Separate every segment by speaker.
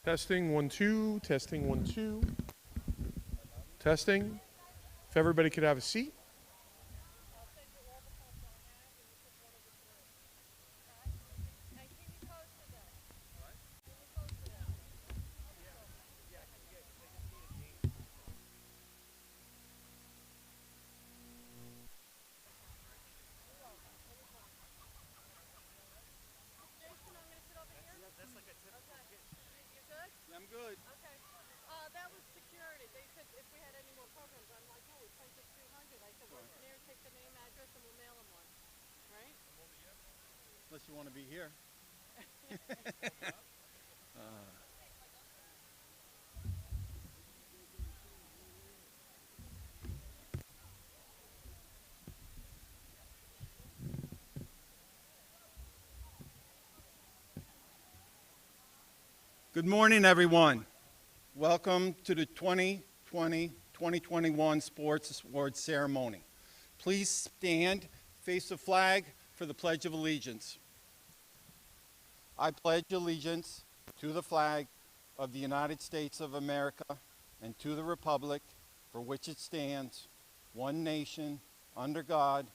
Speaker 1: Testing 1 2, testing 1 2, testing. If everybody could have a seat.
Speaker 2: I'm good.
Speaker 3: That was security. They said if we had any more programs, I'm like, no, we printed 200. I said, well, Mayor, take the name, address, and we'll mail them one. Right?
Speaker 2: Unless you want to be here. Good morning, everyone. Welcome to the 2020-2021 Sports Awards ceremony. Please stand, face the flag for the Pledge of Allegiance. I pledge allegiance to the flag of the United States of America and to the republic for which it stands, one nation, under God,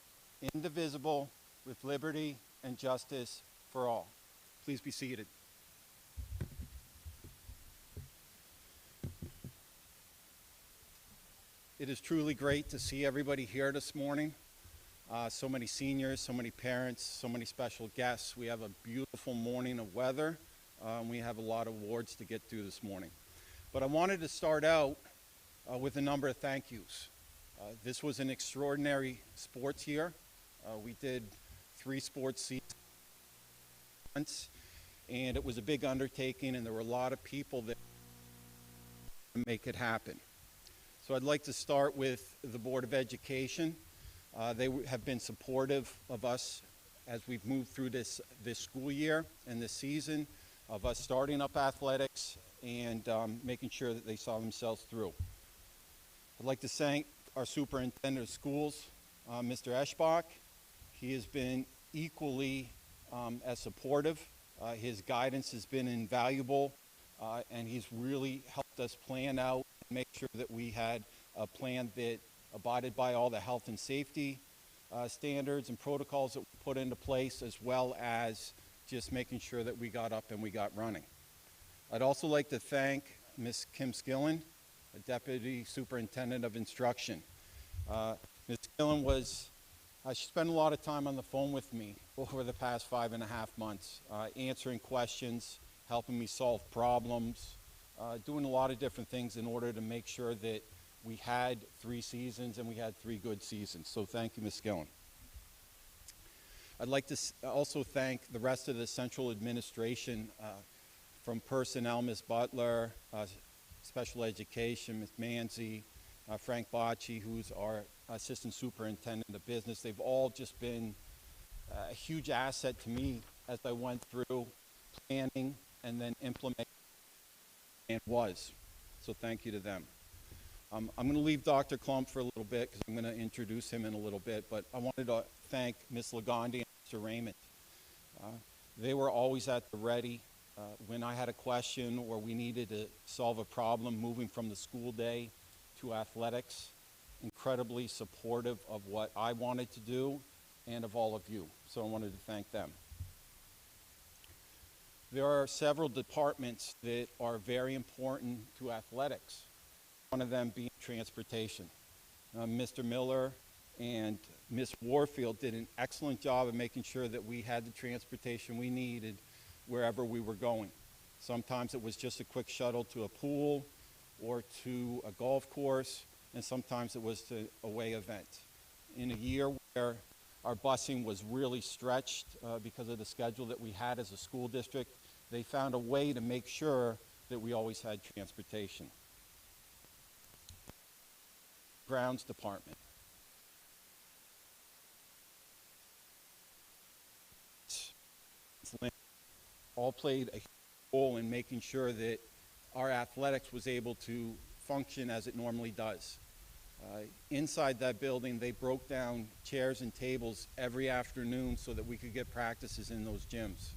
Speaker 2: indivisible, with liberty and justice for all. Please be seated. It is truly great to see everybody here this morning. So many seniors, so many parents, so many special guests. We have a beautiful morning of weather. We have a lot of awards to get through this morning. But I wanted to start out with a number of thank yous. This was an extraordinary sports year. We did 3 sports seasons, and it was a big undertaking, and there were a lot of people that make it happen. So I'd like to start with the Board of Education. They have been supportive of us as we've moved through this school year and this season, of us starting up athletics and making sure that they saw themselves through. I'd like to thank our superintendent of schools, Mr. Eschbach. He has been equally as supportive. His guidance has been invaluable, and he's really helped us plan out and make sure that we had a plan that abided by all the health and safety standards and protocols that were put into place, as well as just making sure that we got up and we got running. I'd also like to thank Ms. Kim Skillen, Deputy Superintendent of Instruction. Ms. Skillen she spent a lot of time on the phone with me over the past 5.5 months, answering questions, helping me solve problems, doing a lot of different things in order to make sure that we had 3 seasons and we had 3 good seasons. So thank you, Ms. Skillen. I'd like to also thank the rest of the central administration, from personnel, Ms. Butler, special education, Ms. Manzi, Frank Bocci, who's our assistant superintendent of business. They've all just been a huge asset to me as I went through planning and then implementing and was. So thank you to them. I'm going to leave Dr. Klump for a little bit because I'm going to introduce him in a little bit, but I wanted to thank Ms. Lagondi and Mr. Raymond. They were always at the ready. When I had a question or we needed to solve a problem moving from the school day to athletics, incredibly supportive of what I wanted to do and of all of you. So I wanted to thank them. There are several departments that are very important to athletics, one of them being transportation. Mr. Miller and Ms. Warfield did an excellent job of making sure that we had the transportation we needed wherever we were going. Sometimes it was just a quick shuttle to a pool or to a golf course, and sometimes it was to a away event. In a year where our busing was really stretched because of the schedule that we had as a school district, they found a way to make sure that we always had transportation. Grounds department. All played a role in making sure that our athletics was able to function as it normally does. Inside that building, they broke down chairs and tables every afternoon so that we could get practices in those gyms.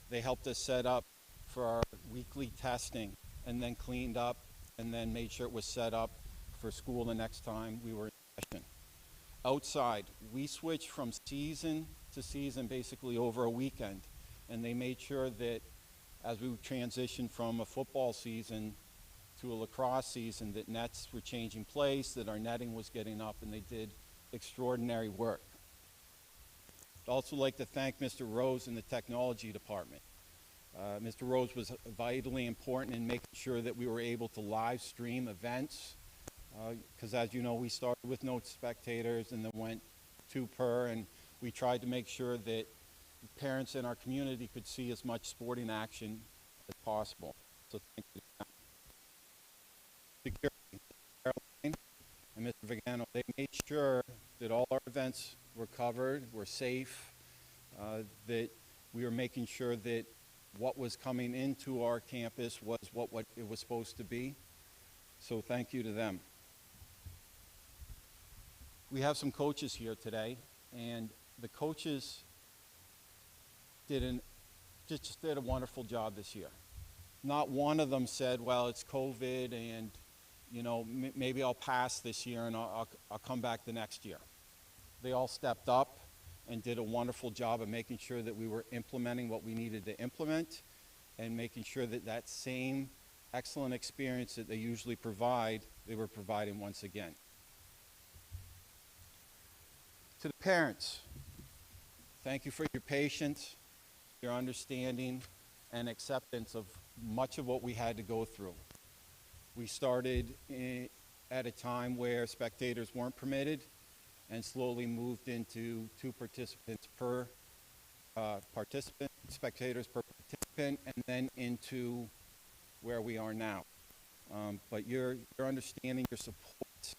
Speaker 2: They helped us set up for our weekly testing, and then cleaned up, and then made sure it was set up for school the next time we were in session. Outside, we switched from season to season basically over a weekend, and they made sure that as we transitioned from a football season to a lacrosse season, that nets were changing place, that our netting was getting up, and they did extraordinary work. I'd also like to thank Mr. Rose in the technology department. Mr. Rose was vitally important in making sure that we were able to live stream events, because as you know, we started with no spectators and then went 2 per, and we tried to make sure that parents in our community could see as much sporting action as possible. So thank you. Security, Caroline and Mr. Vigano, they made sure that all our events were covered, were safe, that we were making sure that what was coming into our campus was what it was supposed to be. So thank you to them. We have some coaches here today, and the coaches just did a wonderful job this year. Not one of them said, well, it's COVID and, you know, maybe I'll pass this year and I'll come back the next year. They all stepped up and did a wonderful job of making sure that we were implementing what we needed to implement and making sure that that same excellent experience that they usually provide, they were providing once again. To the parents, thank you for your patience, your understanding, and acceptance of much of what we had to go through. We started at a time where spectators weren't permitted and slowly moved into 2 participants per participant, spectators per participant, and then into where we are now. But your understanding, your support,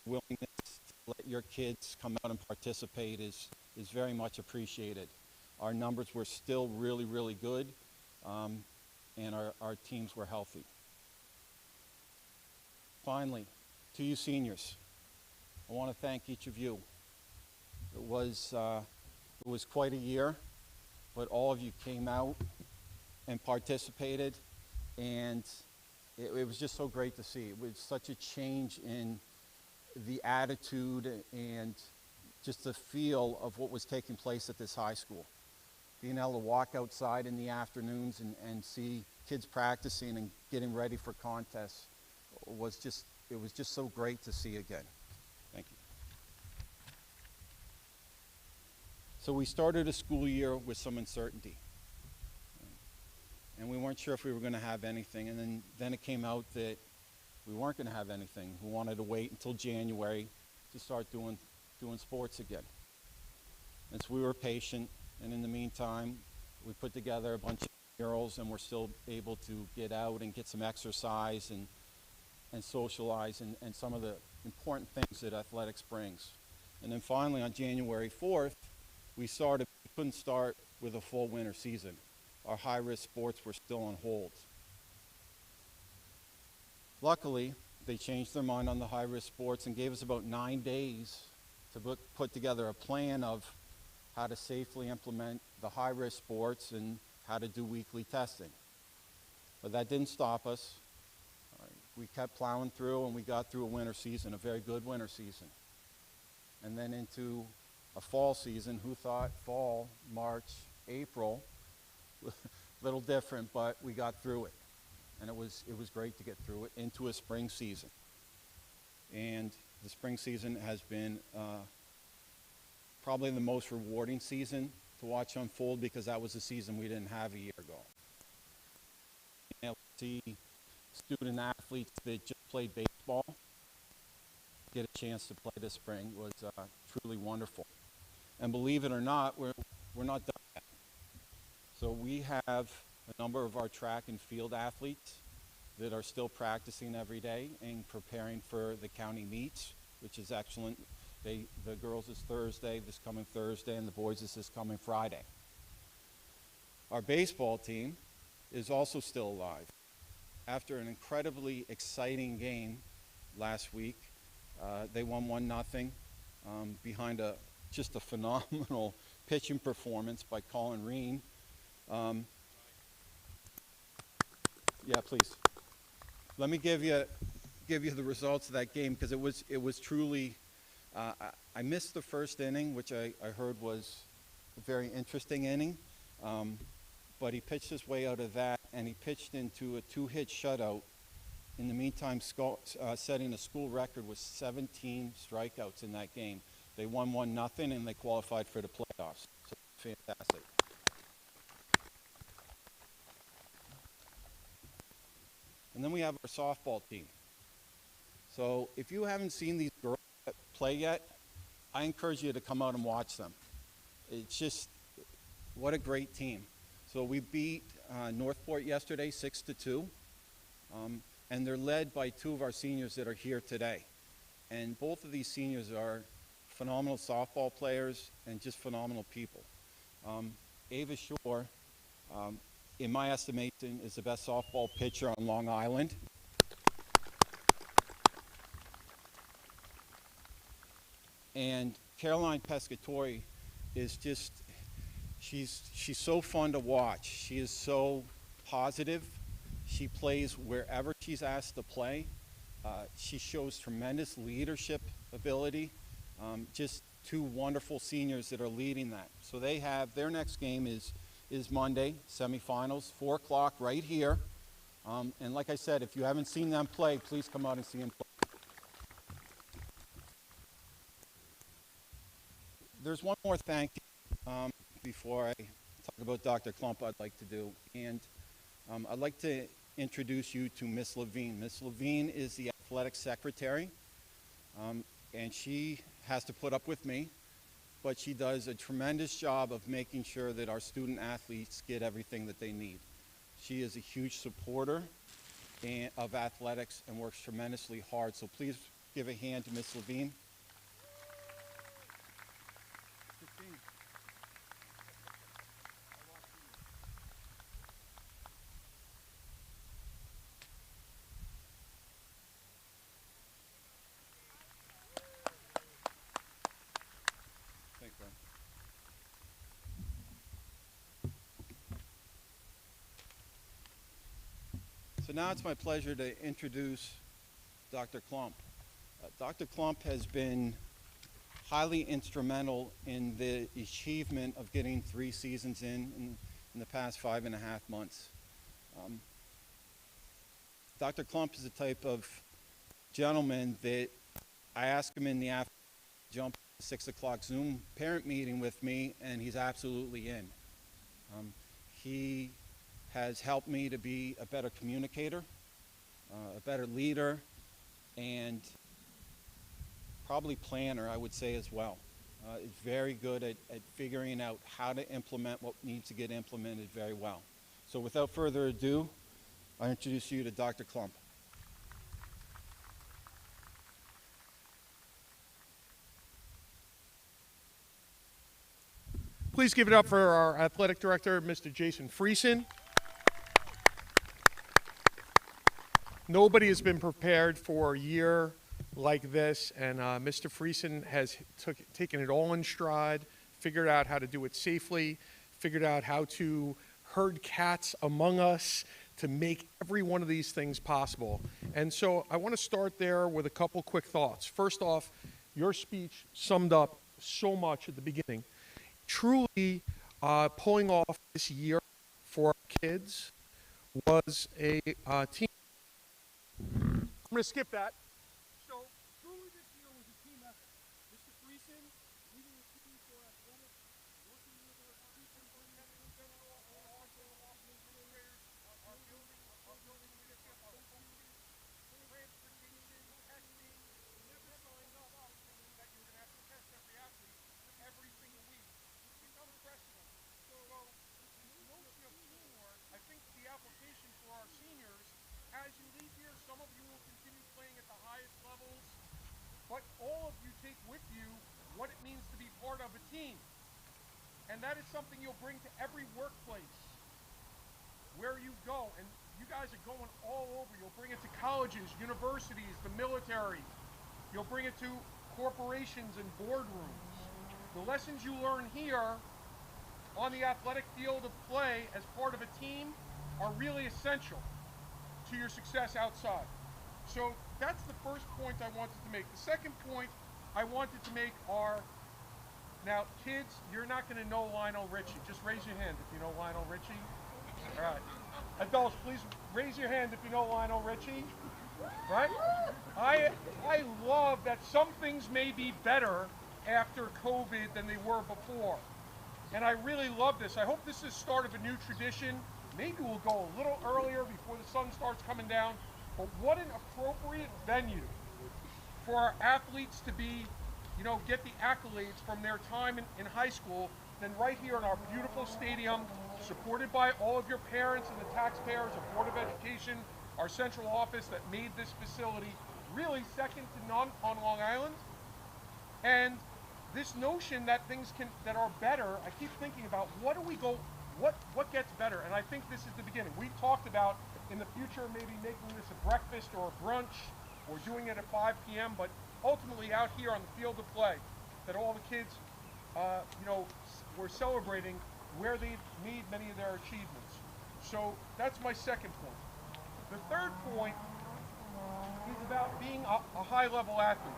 Speaker 2: willingness to let your kids come out and participate is very much appreciated. Our numbers were still really, really good, and our teams were healthy. Finally, to you seniors, I want to thank each of you. It was quite a year, but all of you came out and participated, and it was just so great to see. It was such a change in the attitude and just the feel of what was taking place at this high school. Being able to walk outside in the afternoons and see kids practicing and getting ready for contests was just so great to see again. Thank you. So we started a school year with some uncertainty. And we weren't sure if we were going to have anything. And then it came out that we weren't going to have anything. We wanted to wait until January to start doing sports again. And so we were patient. And in the meantime, we put together a bunch of murals, and we're still able to get out and get some exercise and socialize and some of the important things that athletics brings. And then finally, on January 4th, we couldn't start with a full winter season. Our high-risk sports were still on hold. Luckily, they changed their mind on the high-risk sports and gave us about 9 days to put together a plan of how to safely implement the high-risk sports and how to do weekly testing. But that didn't stop us. We kept plowing through, and we got through a winter season, a very good winter season. And then into a fall season. Who thought fall, March, April, a little different, but we got through it. And it was great to get through it into a spring season. And the spring season has been probably the most rewarding season to watch unfold, because that was a season we didn't have a year ago. You know, see student athletes that just played baseball get a chance to play this spring was truly wonderful. And believe it or not, we're not done yet. So we have a number of our track and field athletes that are still practicing every day and preparing for the county meets, which is excellent. The girls is Thursday, this coming Thursday, and the boys is this coming Friday. Our baseball team is also still alive. After an incredibly exciting game last week, they won 1-0 behind just a phenomenal pitching performance by Colin Reen. Yeah, please. Let me give you the results of that game because it was truly. I missed the first inning, which I heard was a very interesting inning, but he pitched his way out of that, and he pitched into a 2-hit shutout. In the meantime, setting a school record with 17 strikeouts in that game. They won 1-0, and they qualified for the playoffs. So fantastic. And then we have our softball team. So if you haven't seen these girls play yet, I encourage you to come out and watch them. It's just, what a great team. So we beat Northport yesterday 6-2. And they're led by 2 of our seniors that are here today. And both of these seniors are phenomenal softball players and just phenomenal people. Ava Shore, in my estimation, is the best softball pitcher on Long Island. And Caroline Pescatori is just, she's so fun to watch. She is so positive. She plays wherever she's asked to play. She shows tremendous leadership ability. Just 2 wonderful seniors that are leading that. So they have, their next game is Monday, semifinals, 4 o'clock right here. And like I said, if you haven't seen them play, please come out and see them play. There's one more thank you before I talk about Dr. Klump I'd like to do. And I'd like to introduce you to Miss Levine. Miss Levine is the athletic secretary, and she has to put up with me, but she does a tremendous job of making sure that our student athletes get everything that they need. She is a huge supporter of athletics and works tremendously hard, so please give a hand to Miss Levine. Thanks, Brian. So now it's my pleasure to introduce Dr. Klump. Dr. Klump has been highly instrumental in the achievement of getting 3 seasons in the past 5.5 months. Dr. Klump is the type of gentleman that I ask him in the afternoon to jump on a 6 o'clock Zoom parent meeting with me, and he's absolutely in. He has helped me to be a better communicator, a better leader, and probably planner, I would say, as well. Is very good at figuring out how to implement what needs to get implemented very well. So without further ado, I introduce you to Dr. Klump.
Speaker 1: Please give it up for our athletic director, Mr. Jason Friesen. Nobody has been prepared for a year like this, and Mr. Friesen has taken it all in stride, figured out how to do it safely, figured out how to herd cats among us to make every one of these things possible. And so I want to start there with a couple quick thoughts. First off, your speech summed up so much at the beginning. Truly, pulling off this year for our kids was a team. I'm going to skip that.
Speaker 4: So, truly this year was a team effort. Mr. Friesen leading the team for athletics, working with our superintendent in general, our administrators, our building leadership, our coaches, transportation, testing. You never signed up that you were going to have to test every athlete every single week. It's unprecedented. So, this notion of teamwork, I think the application for our seniors, as you leave here, some of you will continue playing at the highest levels, but all of you take with you what it means to be part of a team. And that is something you'll bring to every workplace where you go. And you guys are going all over. You'll bring it to colleges, universities, the military. You'll bring it to corporations and boardrooms. The lessons you learn here on the athletic field of play as part of a team are really essential.
Speaker 1: to your success outside. So that's the first point I wanted to make. The second point I wanted to make are, now kids, you're not going to know Lionel Richie. Just raise your hand if you know Lionel Richie. All right. Adults, please raise your hand if you know Lionel Richie. Right? I love that some things may be better after COVID than they were before. And I really love this. I hope this is the start of a new tradition. Maybe we'll go a little earlier before the sun starts coming down. But what an appropriate venue for our athletes to be, you know, get the accolades from their time in high school than right here in our beautiful stadium, supported by all of your parents and the taxpayers, the Board of Education, our central office that made this facility really second to none on Long Island. And this notion that things that are better, I keep thinking about what gets better, and I think this is the beginning. We talked about in the future maybe making this a breakfast or a brunch or doing it at 5 p.m., but ultimately out here on the field of play, that all the kids, you know, were celebrating where they've made many of their achievements. So that's my second point. The third point is about being a high-level athlete.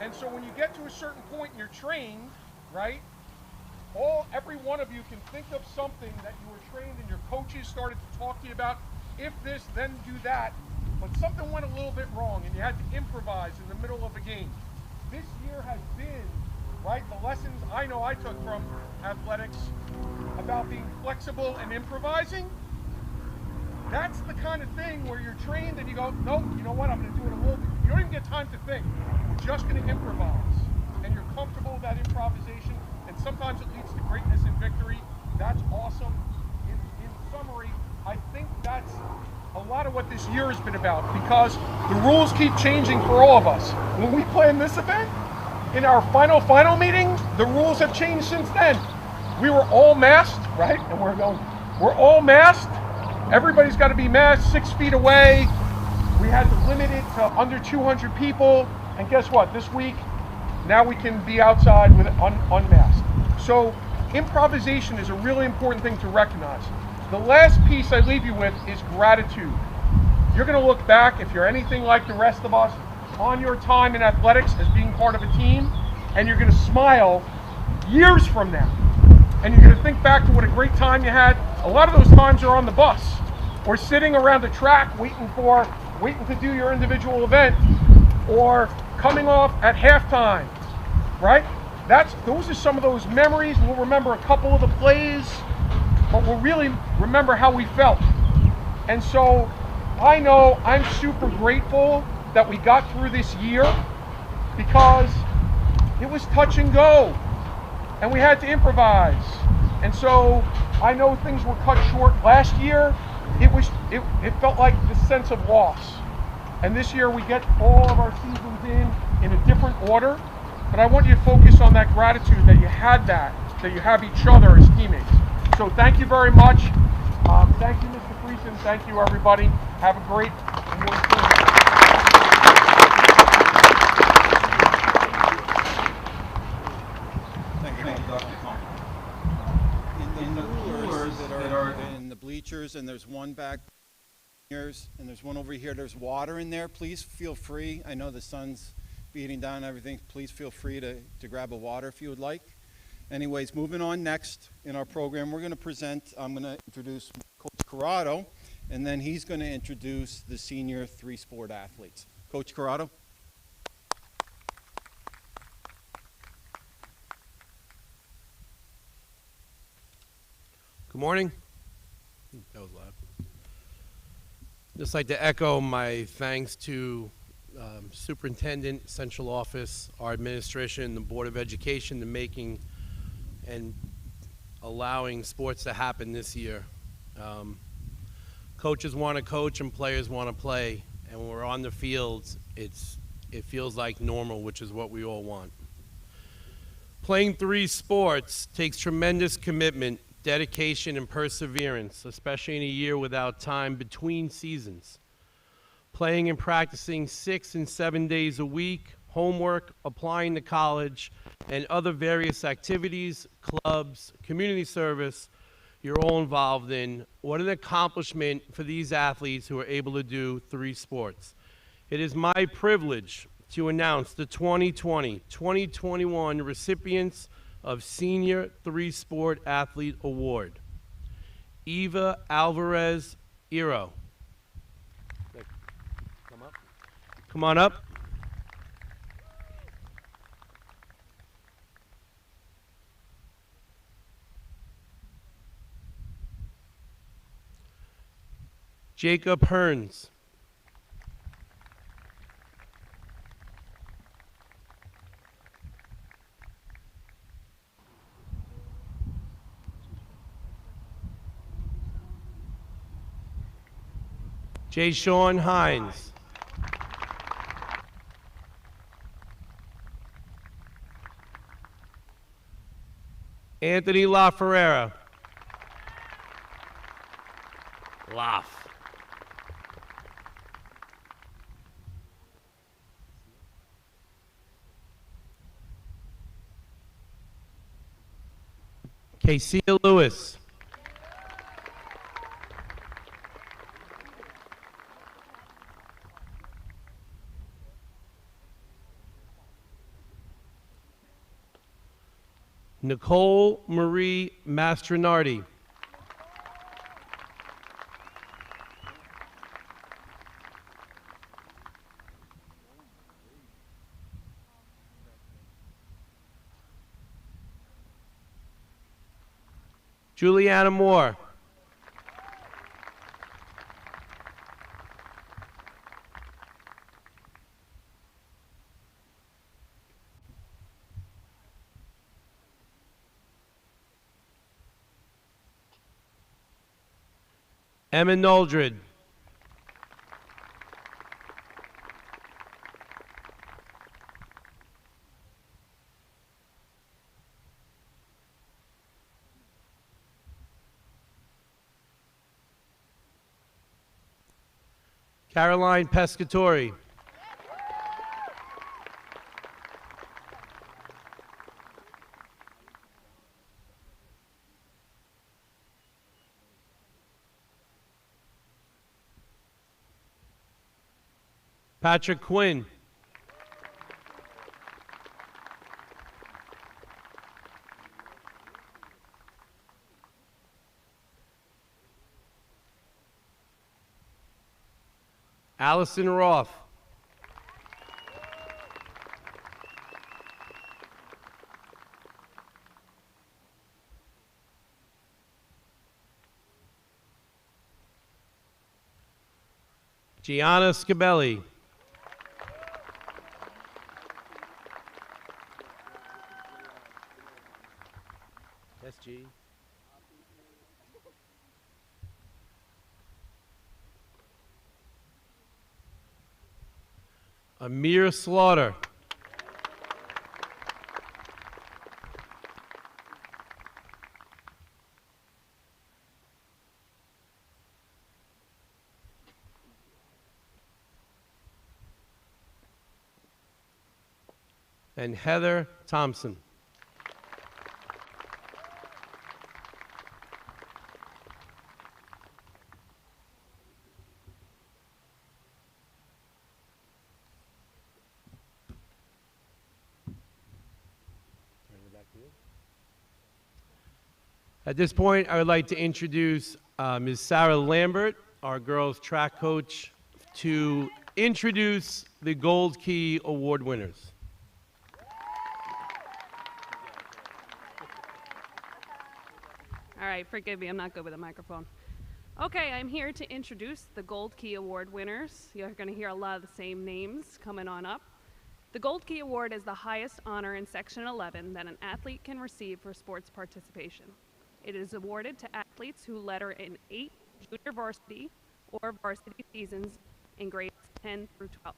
Speaker 1: And so when you get to a certain point and you're trained, right, every one of you can think of something that you were trained and your coaches started to talk to you about, if this, then do that, but something went a little bit wrong and you had to improvise in the middle of a game. This year has been, right, the lessons I know I took from athletics about being flexible and improvising. That's the kind of thing where you're trained and you go, nope, you know what, I'm going to do it a little bit. You don't even get time to think. We're just going to improvise. And you're comfortable with that improvisation, and sometimes it leads to greatness and victory. That's awesome. In summary, I think that's a lot of what this year has been about, because the rules keep changing for all of us. When we planned this event, in our final meeting, the rules have changed since then. We were all masked, right? And we're all masked. Everybody's got to be masked 6 feet away. We had to limit it to under 200 people. And guess what? This week, now we can be outside with unmasked. So improvisation is a really important thing to recognize. The last piece I leave you with is gratitude. You're going to look back, if you're anything like the rest of us, on your time in athletics as being part of a team, and you're going to smile years from now. And you're going to think back to what a great time you had. A lot of those times are on the bus or sitting around the track waiting to do your individual event, or coming off at halftime, right? Those are some of those memories. We'll remember a couple of the plays, but we'll really remember how we felt. And so I know I'm super grateful that we got through this year, because it was touch and go and we had to improvise. And so I know things were cut short last year. It felt like the sense of loss. And this year we get all of our seasons in a different order. But I want you to focus on that gratitude that you had that you have each other as teammates. So thank you very much. Thank you, Mr. Friesen. Thank you, everybody. Have a great
Speaker 2: in the coolers that are in the bleachers, and there's one back here, and there's one over here. There's water in there. Please feel free. I know the sun's beating down and everything. Please feel free to grab a water if you would like. Anyways, moving on, next in our program, I'm going to introduce Coach Corrado, and then he's going to introduce the senior three-sport athletes. Coach Corrado.
Speaker 5: Good morning. That was loud. Just like to echo my thanks to Superintendent, Central Office, our administration, the Board of Education, the making and allowing sports to happen this year. Coaches want to coach and players want to play, and when we're on the field, it feels like normal, which is what we all want. Playing three sports takes tremendous commitment, dedication, and perseverance, especially in a year without time between seasons. Playing and practicing 6 and 7 days a week, homework, applying to college, and other various activities, clubs, community service, you're all involved in. What an accomplishment for these athletes who are able to do 3 sports. It is my privilege to announce the 2020-2021 recipients of Senior 3-Sport Athlete Award. Eva Alvarez Iro. Come on up. Jacob Hearns. Jay Sean Hines. Anthony La Ferrera. Laf. Casey Lewis. Nicole Marie Mastronardi. Juliana Moore. Emma Noldred. Caroline Pescatori. Patrick Quinn. Allison Roth. Gianna Scabelli. SG. Amir Slaughter. And Heather Thompson. At this point, I would like to introduce Ms. Sarah Lambert, our girls track coach, to introduce the Gold Key Award winners.
Speaker 6: All right, forgive me, I'm not good with a microphone. Okay, I'm here to introduce the Gold Key Award winners. You're going to hear a lot of the same names coming on up. The Gold Key Award is the highest honor in Section 11 that an athlete can receive for sports participation. It is awarded to athletes who letter in 8 junior varsity or varsity seasons in grades 10 through 12.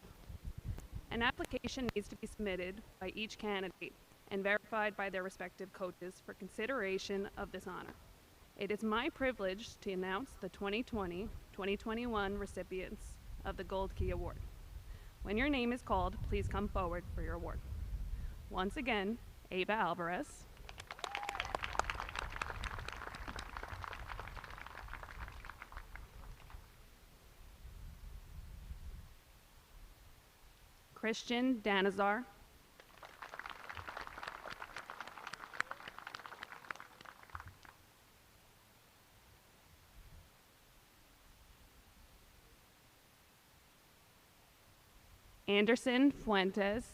Speaker 6: An application needs to be submitted by each candidate and verified by their respective coaches for consideration of this honor. It is my privilege to announce the 2020-2021 recipients of the Gold Key Award. When your name is called, please come forward for your award. Once again, Ava Alvarez, Christian Danazar. Anderson Fuentes.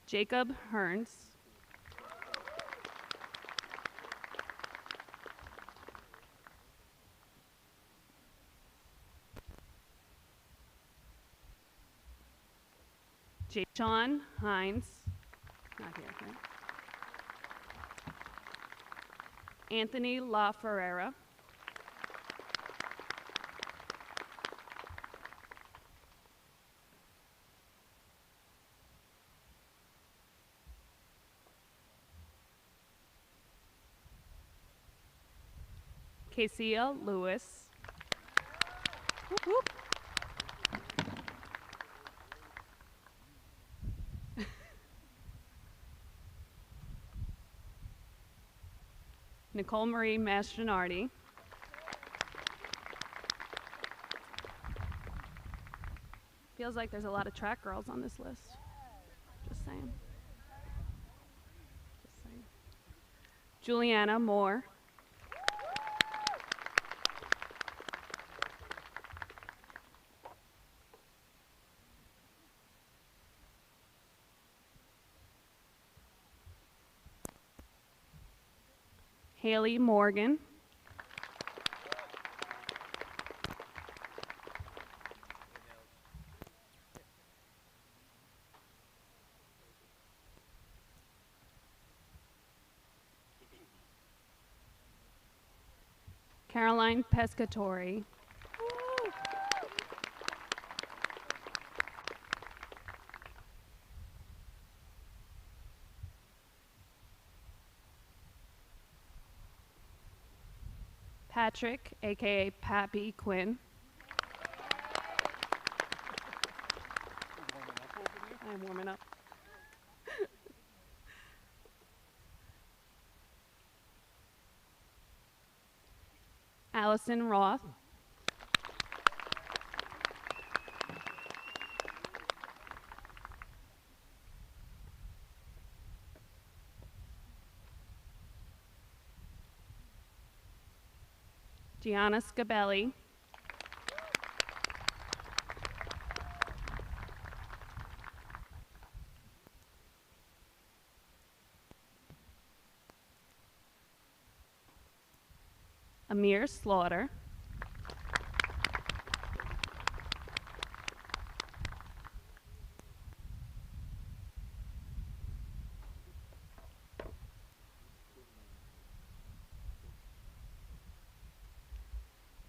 Speaker 6: Jacob Hearns. Jashawn Hines. Not here, right? Anthony La Ferreira. Casey Lewis. Whoop, whoop. Nicole Marie Mastronardi. Feels like there's a lot of track girls on this list. Just saying. Just saying. Juliana Moore. Haley Morgan. Caroline Pescatori. Patrick, aka Pappy Quinn. I'm warming up. Allison Roth. Gianna Scabelli. Amir Slaughter.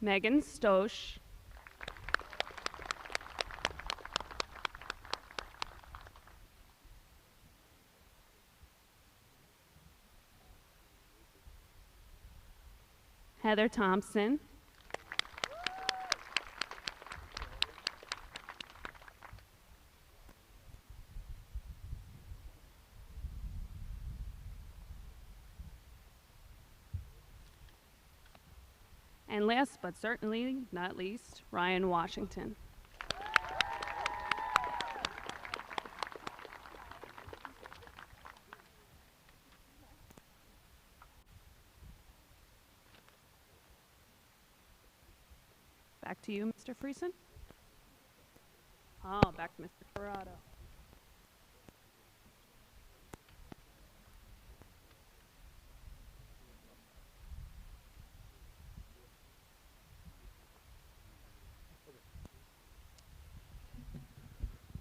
Speaker 6: Megan Stosh. Heather Thompson. And last but certainly not least, Ryan Washington. Back to you, Mr. Friesen. Oh, back to Mr. Corrado.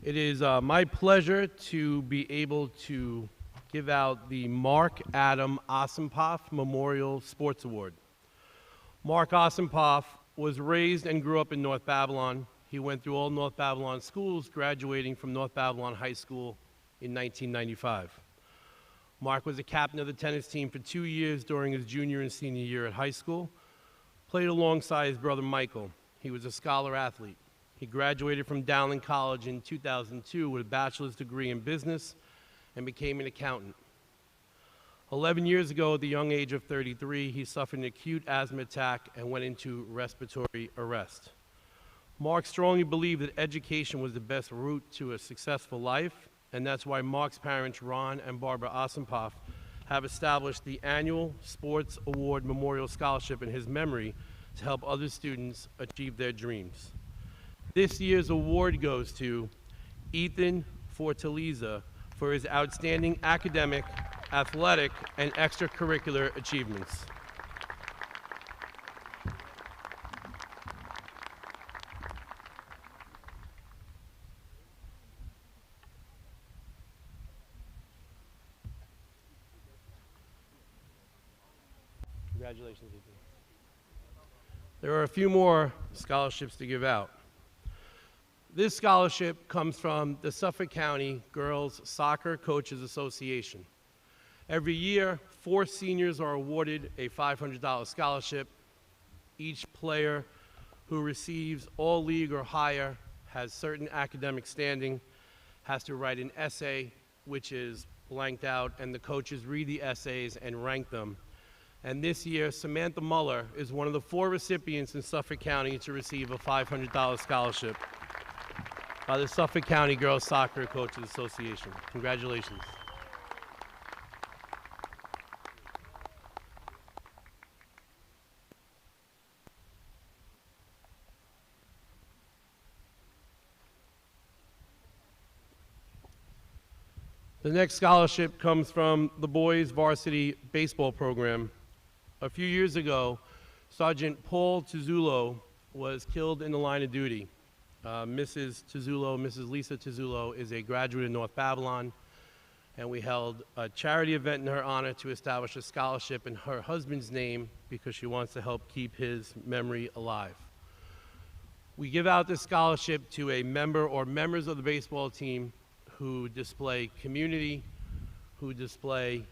Speaker 5: It is my pleasure to be able to give out the Mark Adam Osimpoff Memorial Sports Award. Mark Osimpoff was raised and grew up in North Babylon. He went through all North Babylon schools, graduating from North Babylon High School in 1995. Mark was a captain of the tennis team for 2 years during his junior and senior year at high school, played alongside his brother Michael. He was a scholar athlete. He graduated from Dowling College in 2002 with a bachelor's degree in business and became an accountant. 11 years ago, at the young age of 33, he suffered an acute asthma attack and went into respiratory arrest. Mark strongly believed that education was the best route to a successful life, and that's why Mark's parents, Ron and Barbara Osenpoff, have established the annual Sports Award Memorial Scholarship in his memory to help other students achieve their dreams. This year's award goes to Ethan Fortaleza for his outstanding academic, athletic, and extracurricular achievements. Congratulations, Ethan. There are a few more scholarships to give out. This scholarship comes from the Suffolk County Girls Soccer Coaches Association. Every year, 4 seniors are awarded a $500 scholarship. Each player who receives all league or higher, has certain academic standing, has to write an essay which is blanked out, and the coaches read the essays and rank them. And this year, Samantha Muller is one of the 4 recipients in Suffolk County to receive a $500 scholarship by the Suffolk County Girls Soccer Coaches Association. Congratulations. The next scholarship comes from the boys varsity baseball program. A few years ago, Sergeant Paul Tizzulo was killed in the line of duty. Mrs. Tizzulo, Mrs. Lisa Tizzulo, is a graduate of North Babylon, and we held a charity event in her honor to establish a scholarship in her husband's name because she wants to help keep his memory alive. We give out this scholarship to a member or members of the baseball team who display community, who display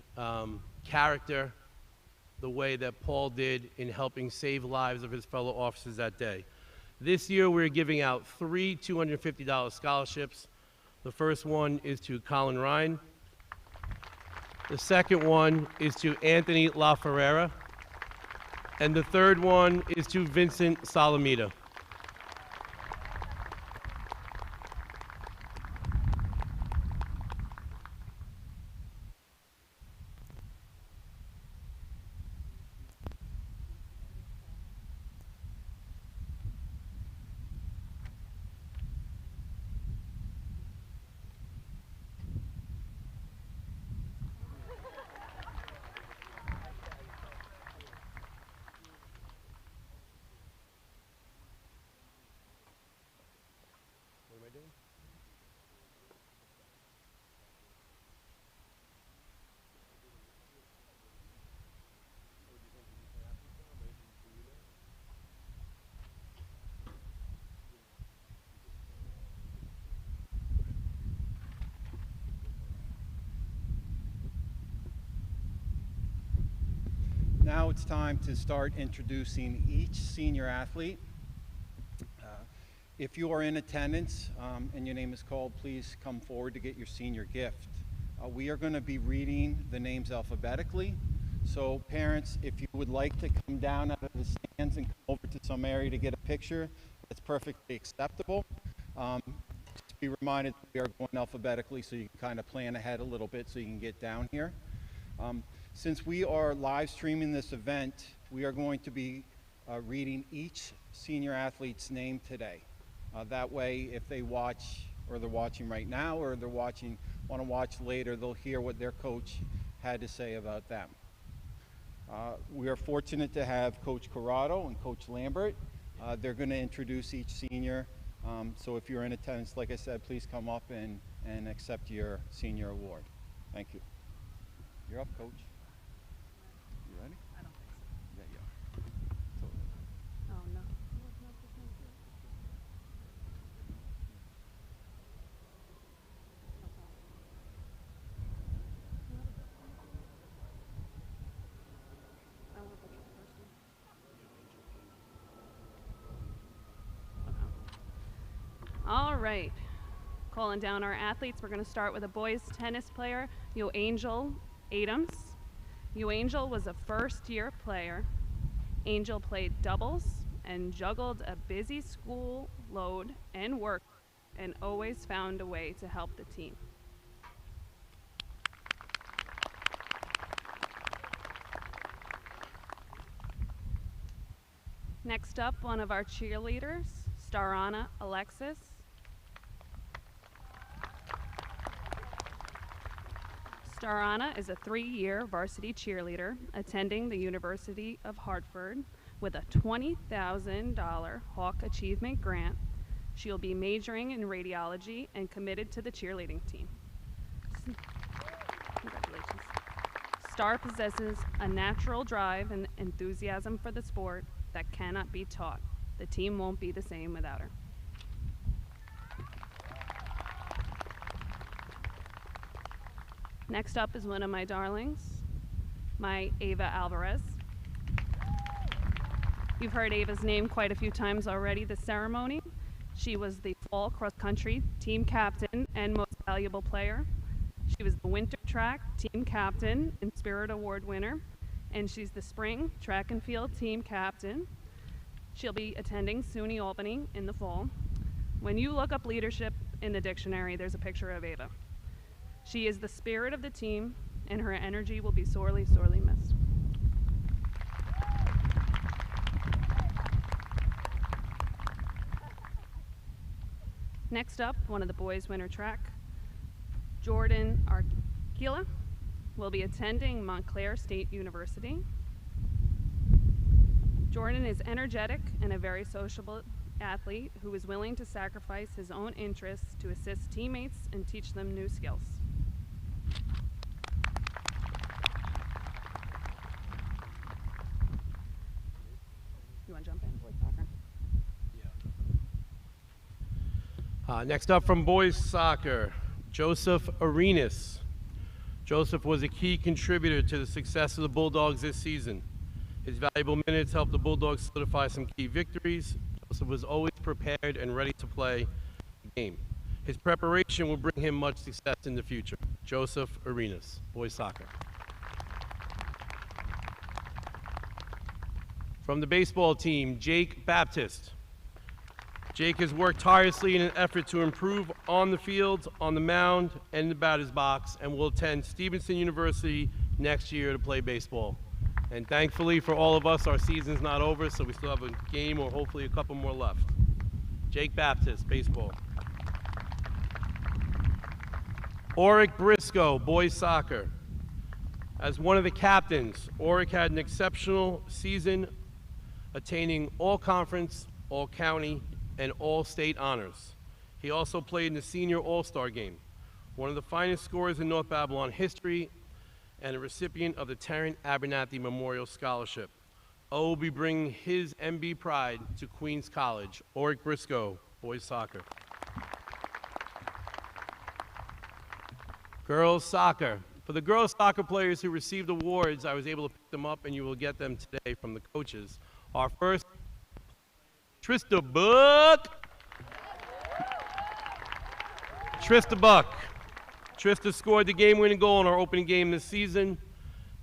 Speaker 5: character, the way that Paul did in helping save lives of his fellow officers that day. This year, we're giving out 3 $250 scholarships. The first one is to Colin Ryan. The second one is to Anthony La Ferrera. And the third one is to Vincent Salamita.
Speaker 2: Now it's time to start introducing each senior athlete. If you are in attendance and your name is called, please come forward to get your senior gift. We are going to be reading the names alphabetically. So parents, if you would like to come down out of the stands and come over to some area to get a picture, that's perfectly acceptable. Just be reminded we are going alphabetically so you can kind of plan ahead a little bit so you can get down here. Since we are live streaming this event, we are going to be reading each senior athlete's name today. That way, if they watch, or they're watching right now, or they're want to watch later, they'll hear what their coach had to say about them. We are fortunate to have Coach Corrado and Coach Lambert. They're going to introduce each senior. So if you're in attendance, like I said, please come up and accept your senior award. Thank you. You're up, Coach. You ready?
Speaker 6: I don't think so.
Speaker 2: Yeah, you are. Totally.
Speaker 6: Oh, no. All right. Calling down our athletes. We're going to start with a boys tennis player, Yo Angel Adams. UAngel was a first-year player. Angel played doubles and juggled a busy school load and work and always found a way to help the team. Next up, one of our cheerleaders, Starana Alexis. Starana is a 3-year varsity cheerleader attending the University of Hartford with a $20,000 Hawk Achievement Grant. She'll be majoring in radiology and committed to the cheerleading team. Congratulations. Star possesses a natural drive and enthusiasm for the sport that cannot be taught. The team won't be the same without her. Next up is one of my darlings, my Ava Alvarez. You've heard Ava's name quite a few times already this ceremony. She was the fall cross-country team captain and most valuable player. She was the winter track team captain and Spirit Award winner, and she's the spring track and field team captain. She'll be attending SUNY Albany in the fall. When you look up leadership in the dictionary, there's a picture of Ava. She is the spirit of the team, and her energy will be sorely, sorely missed. Next up, one of the boys' winter track, Jordan Arquila, will be attending Montclair State University. Jordan is energetic and a very sociable athlete who is willing to sacrifice his own interests to assist teammates and teach them new skills. You want to jump in, boys soccer?
Speaker 5: Next up from boys soccer, Joseph Arenas. Joseph was a key contributor to the success of the Bulldogs this season. His valuable minutes helped the Bulldogs solidify some key victories. Joseph was always prepared and ready to play the game. His preparation will bring him much success in the future. Joseph Arenas, boys soccer. From the baseball team, Jake Baptist. Jake has worked tirelessly in an effort to improve on the field, on the mound, and in the batter's box, and will attend Stevenson University next year to play baseball. And thankfully for all of us, our season's not over, so we still have a game or hopefully a couple more left. Jake Baptist, baseball. Oric Briscoe, boys soccer. As one of the captains, Oric had an exceptional season, attaining all conference, all county, and all state honors. He also played in the senior all-star game, one of the finest scorers in North Babylon history, and a recipient of the Terrence Abernathy Memorial Scholarship. O will be bringing his MB pride to Queens College. Oric Briscoe, boys soccer. Girls soccer. For the girls soccer players who received awards, I was able to pick them up, and you will get them today from the coaches. Our first, Trista Buck. Trista Buck. Trista scored the game-winning goal in our opening game this season.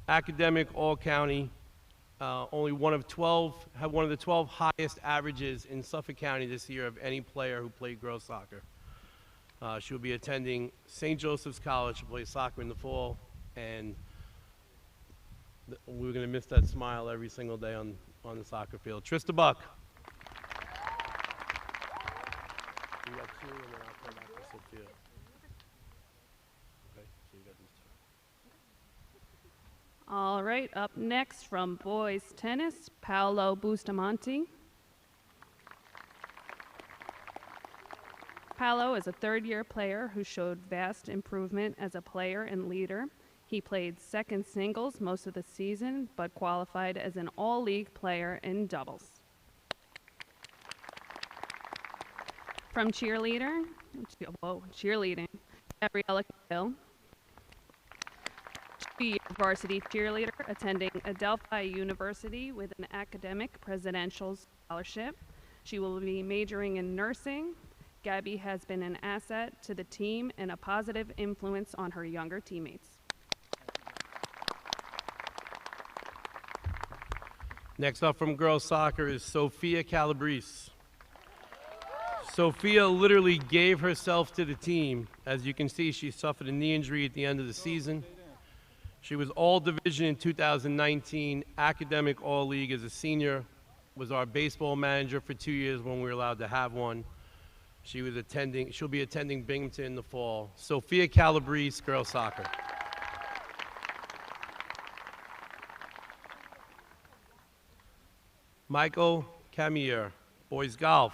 Speaker 5: Academic, all-county. Only one of the 12 highest averages in Suffolk County this year of any player who played girls soccer. She will be attending St. Joseph's College to play soccer in the fall, and we're going to miss that smile every single day on the soccer field. Trista Buck. You got two, and then I'll come back to Sophia. Okay, so you got these two.
Speaker 6: All right, up next from boys tennis, Paolo Bustamante. Paolo is a third-year player who showed vast improvement as a player and leader. He played second singles most of the season, but qualified as an all-league player in doubles. From cheerleading, Gabriella Hill. She is a varsity cheerleader attending Adelphi University with an academic presidential scholarship. She will be majoring in nursing. Gabby has been an asset to the team and a positive influence on her younger teammates.
Speaker 5: Next up from girls soccer is Sophia Calabrese. Sophia literally gave herself to the team. As you can see, she suffered a knee injury at the end of the season. She was all division in 2019, academic all league as a senior, was our baseball manager for 2 years when we were allowed to have one. She'll be attending Binghamton in the fall. Sophia Calabrese, girls soccer. Michael Camier, boys golf.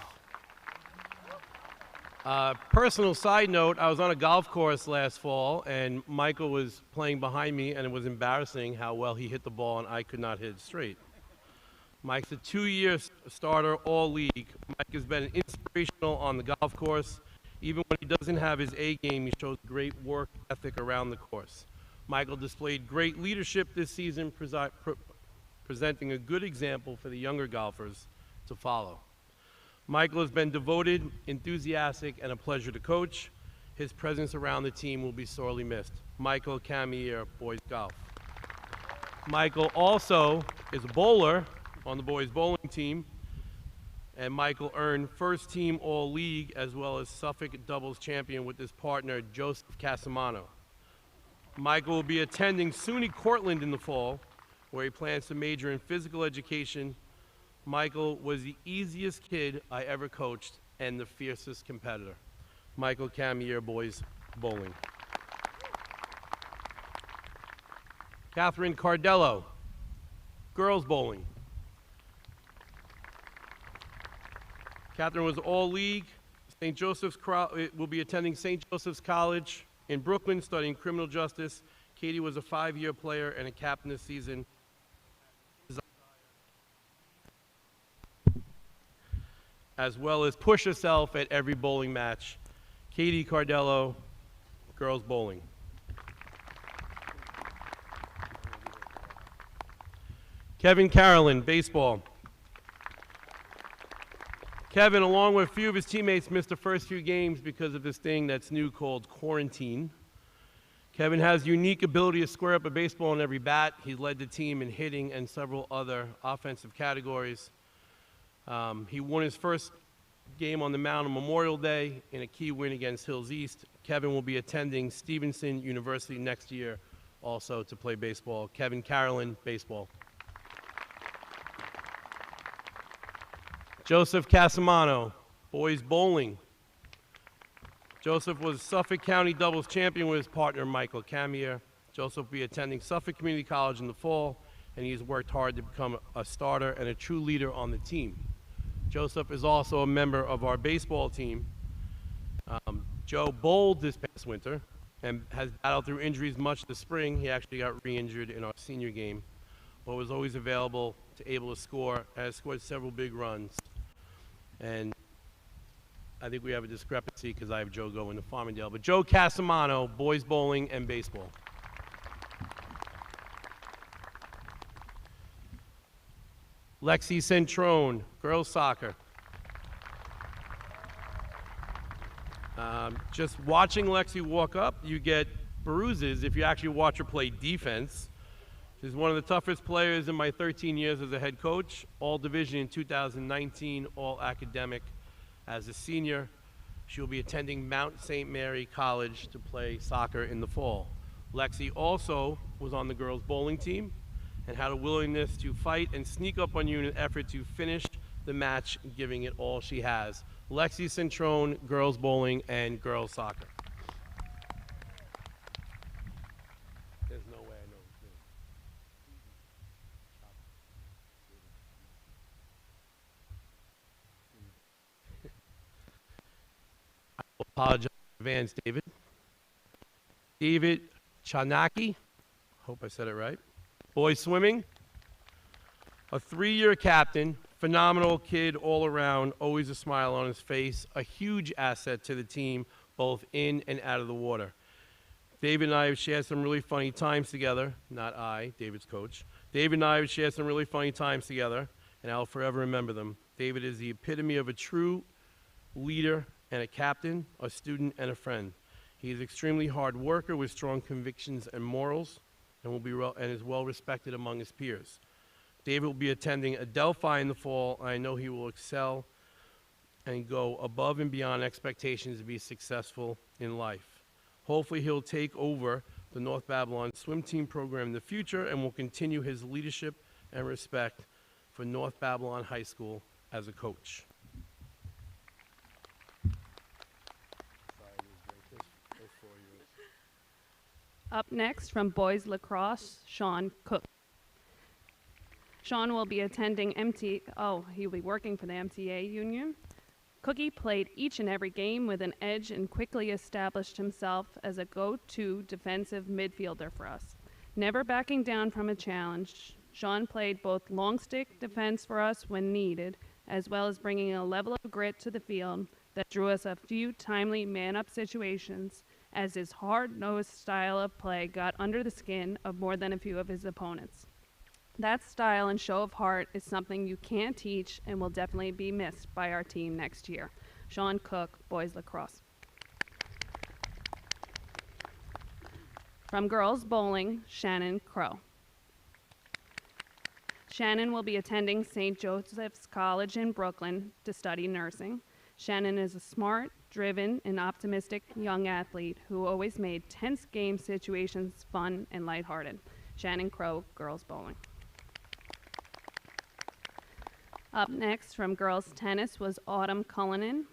Speaker 5: Personal side note, I was on a golf course last fall, and Michael was playing behind me, and it was embarrassing how well he hit the ball, and I could not hit it straight. Mike's a 2-year starter, all league. Mike has been inspirational on the golf course. Even when he doesn't have his A game, he shows great work ethic around the course. Michael displayed great leadership this season, presenting a good example for the younger golfers to follow. Michael has been devoted, enthusiastic, and a pleasure to coach. His presence around the team will be sorely missed. Michael Camier, boys golf. Michael also is a bowler on the boys bowling team, and Michael earned first team all league as well as Suffolk doubles champion with his partner Joseph Casamano. Michael will be attending SUNY Cortland in the fall, where he plans to major in physical education. Michael was the easiest kid I ever coached and the fiercest competitor. Michael Camier, boys bowling. Catherine Cardello, girls bowling. Catherine was all league. Will be attending St. Joseph's College in Brooklyn, studying criminal justice. Katie was a 5-year player and a captain this season. As well as push herself at every bowling match. Katie Cardello, girls bowling. Kevin Carolyn, baseball. Kevin, along with a few of his teammates, missed the first few games because of this thing that's new called quarantine. Kevin has the unique ability to square up a baseball in every bat. He's led the team in hitting and several other offensive categories. He won his first game on the mound on Memorial Day in a key win against Hills East. Kevin will be attending Stevenson University next year also to play baseball. Kevin Carolyn, baseball. Joseph Casamano, boys bowling. Joseph was Suffolk County doubles champion with his partner Michael Camier. Joseph will be attending Suffolk Community College in the fall, and he's worked hard to become a starter and a true leader on the team. Joseph is also a member of our baseball team. Joe bowled this past winter and has battled through injuries much this spring. He actually got re-injured in our senior game, but was always available to able to score, and has scored several big runs. And I think we have a discrepancy because I have Joe going to Farmingdale. But Joe Casamano, boys bowling and baseball. Lexi Centrone, girls soccer. Just watching Lexi walk up, you get bruises if you actually watch her play defense. She's one of the toughest players in my 13 years as a head coach, all division in 2019, all academic as a senior. She'll be attending Mount St. Mary College to play soccer in the fall. Lexi also was on the girls bowling team and had a willingness to fight and sneak up on you in an effort to finish the match, giving it all she has. Lexi Centrone, girls bowling and girls soccer. There's no way I know his name. I will apologize in advance, David. David Chanaki, hope I said it right. Boys swimming, a 3-year captain, phenomenal kid all around, always a smile on his face, a huge asset to the team, both in and out of the water. David and I have shared some really funny times together, not I, David's coach. David and I have shared some really funny times together, and I'll forever remember them. David is the epitome of a true leader and a captain, a student and a friend. He is an extremely hard worker with strong convictions and morals, and is well respected among his peers. David will be attending Adelphi in the fall. I know he will excel and go above and beyond expectations to be successful in life. Hopefully he'll take over the North Babylon swim team program in the future and will continue his leadership and respect for North Babylon High School as a coach.
Speaker 6: Up next from boys lacrosse, Sean Cook. Sean will be attending he'll be working for the MTA union. Cookie played each and every game with an edge and quickly established himself as a go-to defensive midfielder for us. Never backing down from a challenge, Sean played both long stick defense for us when needed, as well as bringing a level of grit to the field that drew us a few timely man-up situations, as his hard-nosed style of play got under the skin of more than a few of his opponents. That style and show of heart is something you can't teach and will definitely be missed by our team next year. Sean Cook, boys lacrosse. From girls bowling, Shannon Crow. Shannon will be attending St. Joseph's College in Brooklyn to study nursing. Shannon is a smart, driven, and optimistic young athlete who always made tense game situations fun and lighthearted. Shannon Crow, girls bowling. Up next from girls tennis was Autumn Cullinan.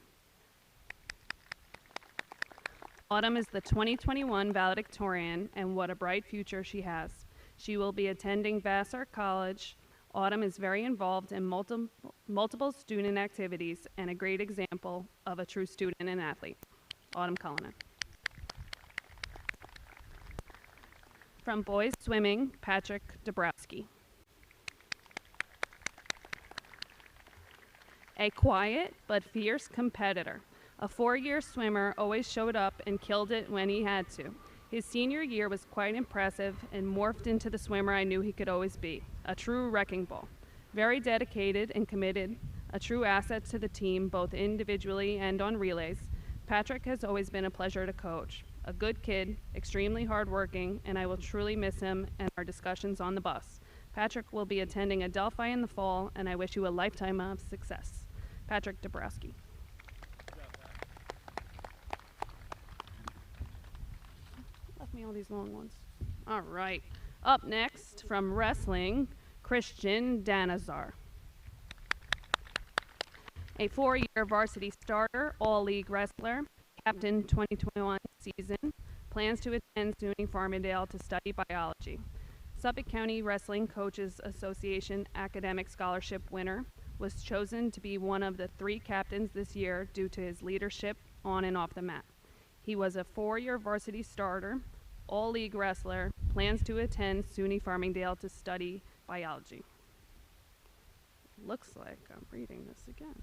Speaker 6: Autumn is the 2021 valedictorian, and what a bright future she has. She will be attending Vassar College. Autumn is very involved in multiple student activities and a great example of a true student and athlete. Autumn Cullinan. From boys swimming, Patrick Dabrowski. A quiet but fierce competitor. A 4-year swimmer, always showed up and killed it when he had to. His senior year was quite impressive and morphed into the swimmer I knew he could always be. A true wrecking ball. Very dedicated and committed, a true asset to the team both individually and on relays. Patrick has always been a pleasure to coach. A good kid, extremely hardworking, and I will truly miss him and our discussions on the bus. Patrick will be attending Adelphi in the fall, and I wish you a lifetime of success. Patrick Dabrowski. Left me all these long ones. All right. Up next from wrestling, Christian Danazar. A 4-year varsity starter, all-league wrestler, captain 2021 season, plans to attend SUNY Farmingdale to study biology. Suffolk County Wrestling Coaches Association academic scholarship winner, was chosen to be one of the 3 captains this year due to his leadership on and off the mat. He was a 4-year varsity starter, all-league wrestler, plans to attend SUNY Farmingdale to study biology. Looks like I'm reading this again.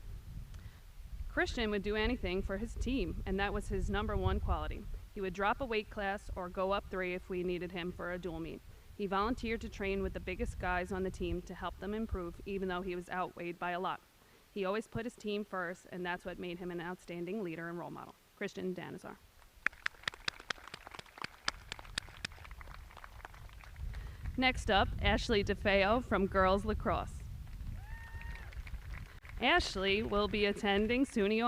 Speaker 6: Christian would do anything for his team, and that was his #1 quality. He would drop a weight class or go up 3 if we needed him for a dual meet. He volunteered to train with the biggest guys on the team to help them improve, even though he was outweighed by a lot. He always put his team first, and that's what made him an outstanding leader and role model. Christian Danazar. Next up, Ashley DeFeo from girls lacrosse. Ashley will be attending SUNY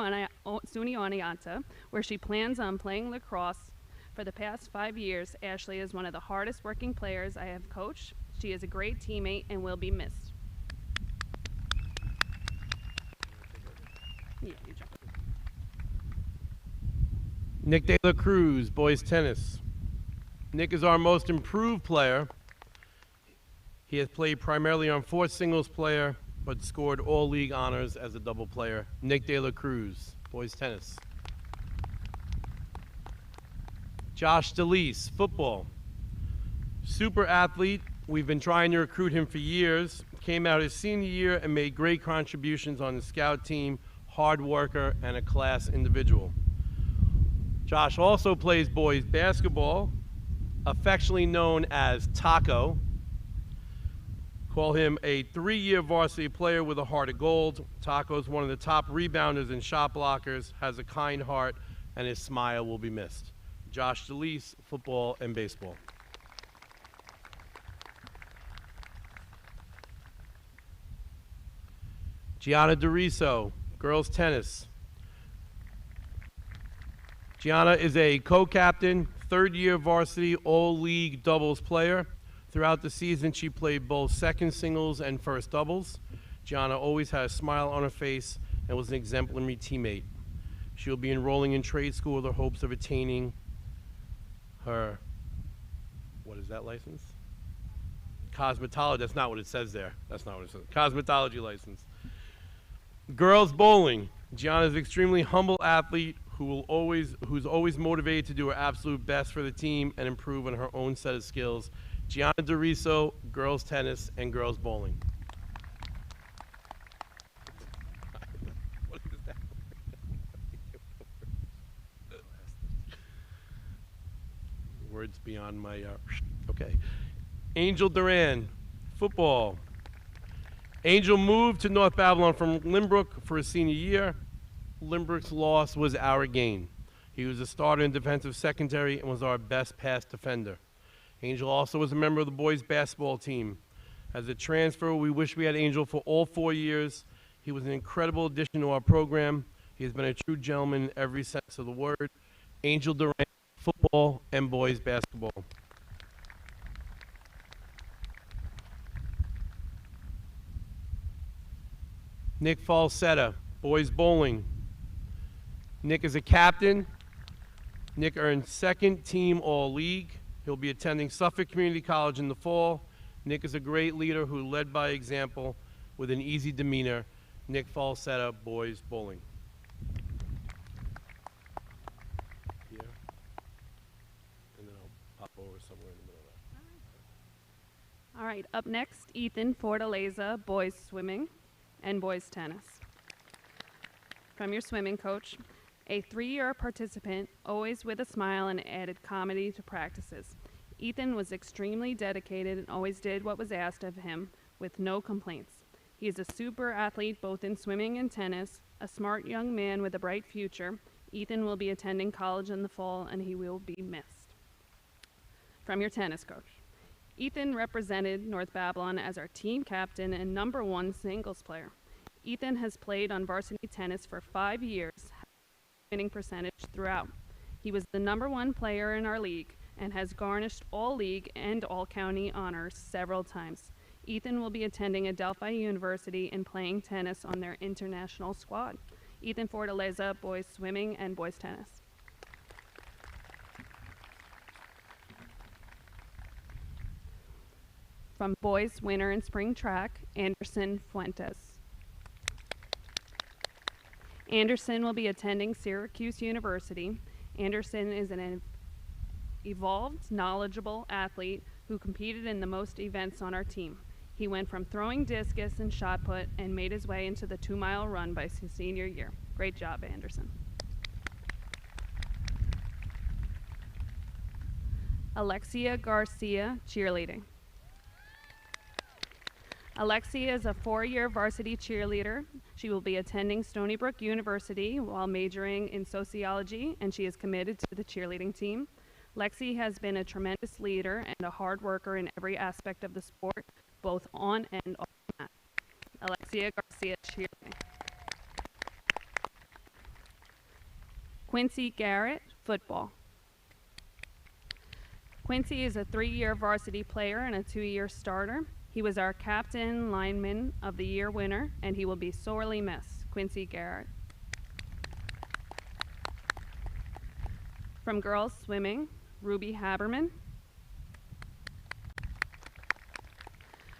Speaker 6: Oneonta, where she plans on playing lacrosse. For the past 5 years, Ashley is one of the hardest working players I have coached. She is a great teammate and will be missed. Yeah, you jump.
Speaker 5: Nick De La Cruz, boys tennis. Nick is our most improved player. He has played primarily on 4 singles player, but scored all league honors as a double player. Nick De La Cruz, boys tennis. Josh DeLeese, football. Super athlete. We've been trying to recruit him for years. Came out his senior year and made great contributions on the scout team, hard worker, and a class individual. Josh also plays boys basketball, affectionately known as Taco. Call him a 3-year varsity player with a heart of gold. Taco's one of the top rebounders and shot blockers, has a kind heart, and his smile will be missed. Josh DeLeese, football and baseball. Gianna DeRiso, girls tennis. Gianna is a co-captain, third-year varsity all-league doubles player. Throughout the season, she played both second singles and first doubles. Gianna always had a smile on her face and was an exemplary teammate. She will be enrolling in trade school with the hopes of attaining her, what is that license? Cosmetology, that's not what it says there. That's not what it says. Cosmetology license. Girls bowling. Gianna is an extremely humble athlete who's always motivated to do her absolute best for the team and improve on her own set of skills. Gianna DeRiso, girls tennis and girls bowling. What is that? Words beyond my, okay. Angel Duran, football. Angel moved to North Babylon from Lynbrook for his senior year. Lynbrook's loss was our gain. He was a starter in defensive secondary and was our best pass defender. Angel also was a member of the boys basketball team. As a transfer, we wish we had Angel for all 4 years. He was an incredible addition to our program. He has been a true gentleman in every sense of the word. Angel Duran, football and boys basketball. Nick Falsetta, boys bowling. Nick is a captain. Nick earned second team all-league. He'll be attending Suffolk Community College in the fall. Nick is a great leader who led by example with an easy demeanor. Nick Falsetta, boys bowling. Here. And then I'll pop over somewhere in the middle of that.
Speaker 6: All right, up next, Ethan Fortaleza, boys swimming and boys tennis. From your swimming coach, a 3-year participant, always with a smile and added comedy to practices. Ethan was extremely dedicated and always did what was asked of him with no complaints. He is a super athlete both in swimming and tennis, a smart young man with a bright future. Ethan will be attending college in the fall and he will be missed. From your tennis coach, Ethan represented North Babylon as our team captain and #1 singles player. Ethan has played on varsity tennis for 5 years, winning percentage throughout. He was the #1 player in our league and has garnished all league and all county honors several times. Ethan will be attending Adelphi University and playing tennis on their international squad. Ethan Fortaleza, boys swimming and boys tennis. From boys winner in spring track, Anderson Fuentes. Anderson will be attending Syracuse University. Anderson is an evolved, knowledgeable athlete who competed in the most events on our team. He went from throwing discus and shot put and made his way into the 2-mile run by his senior year. Great job, Anderson. Alexia Garcia, cheerleading. Alexia is a 4-year varsity cheerleader. She will be attending Stony Brook University while majoring in sociology, and she is committed to the cheerleading team. Lexi has been a tremendous leader and a hard worker in every aspect of the sport, both on and off the mat. Alexia Garcia, cheerleading. Quincy Garrett, football. Quincy is a 3-year varsity player and a 2-year starter. He was our captain lineman of the year winner, and he will be sorely missed. Quincy Garrett. From girls swimming, Ruby Haberman.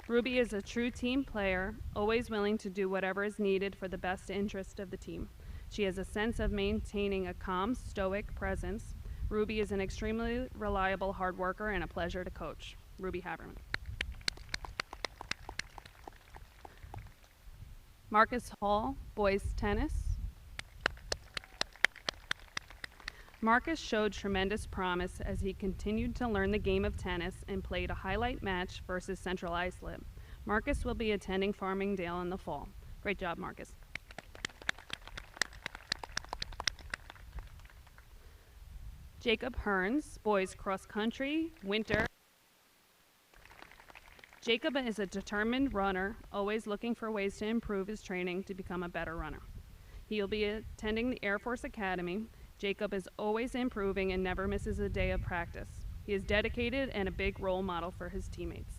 Speaker 6: Ruby is a true team player, always willing to do whatever is needed for the best interest of the team. She has a sense of maintaining a calm, stoic presence. Ruby is an extremely reliable hard worker and a pleasure to coach. Ruby Haberman. Marcus Hall, boys tennis. Marcus showed tremendous promise as he continued to learn the game of tennis and played a highlight match versus Central Islip. Marcus will be attending Farmingdale in the fall. Great job, Marcus. Jacob Hearns, boys cross country, winter. Jacob is a determined runner, always looking for ways to improve his training to become a better runner. He will be attending the Air Force Academy. Jacob is always improving and never misses a day of practice. He is dedicated and a big role model for his teammates.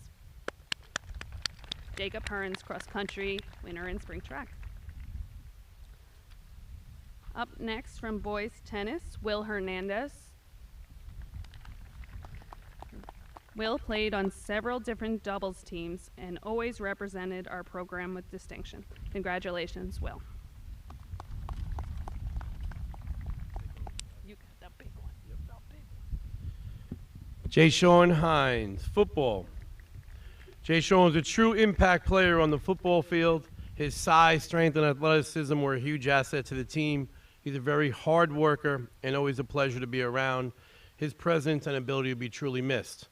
Speaker 6: Jacob Hearns, cross country winner in spring track. Up next from boys tennis, Will Hernandez. Will played on several different doubles teams and always represented our program with distinction. Congratulations, Will. You got that big one. That big one.
Speaker 5: Jay Sean Hines, football. Jay Sean is a true impact player on the football field. His size, strength, and athleticism were a huge asset to the team. He's a very hard worker and always a pleasure to be around. His presence and ability to be truly missed.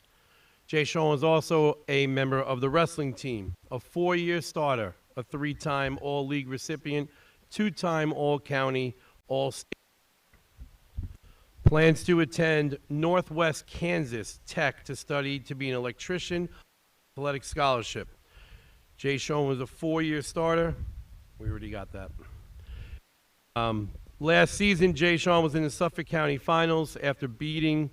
Speaker 5: Jay Sean is also a member of the wrestling team, a 4-year starter, a 3-time All-League recipient, 2-time All-County, All-State. Plans to attend Northwest Kansas Tech to study to be an electrician, athletic scholarship. Jay Sean was a 4-year starter. We already got that. Last season, Jay Sean was in the Suffolk County Finals after beating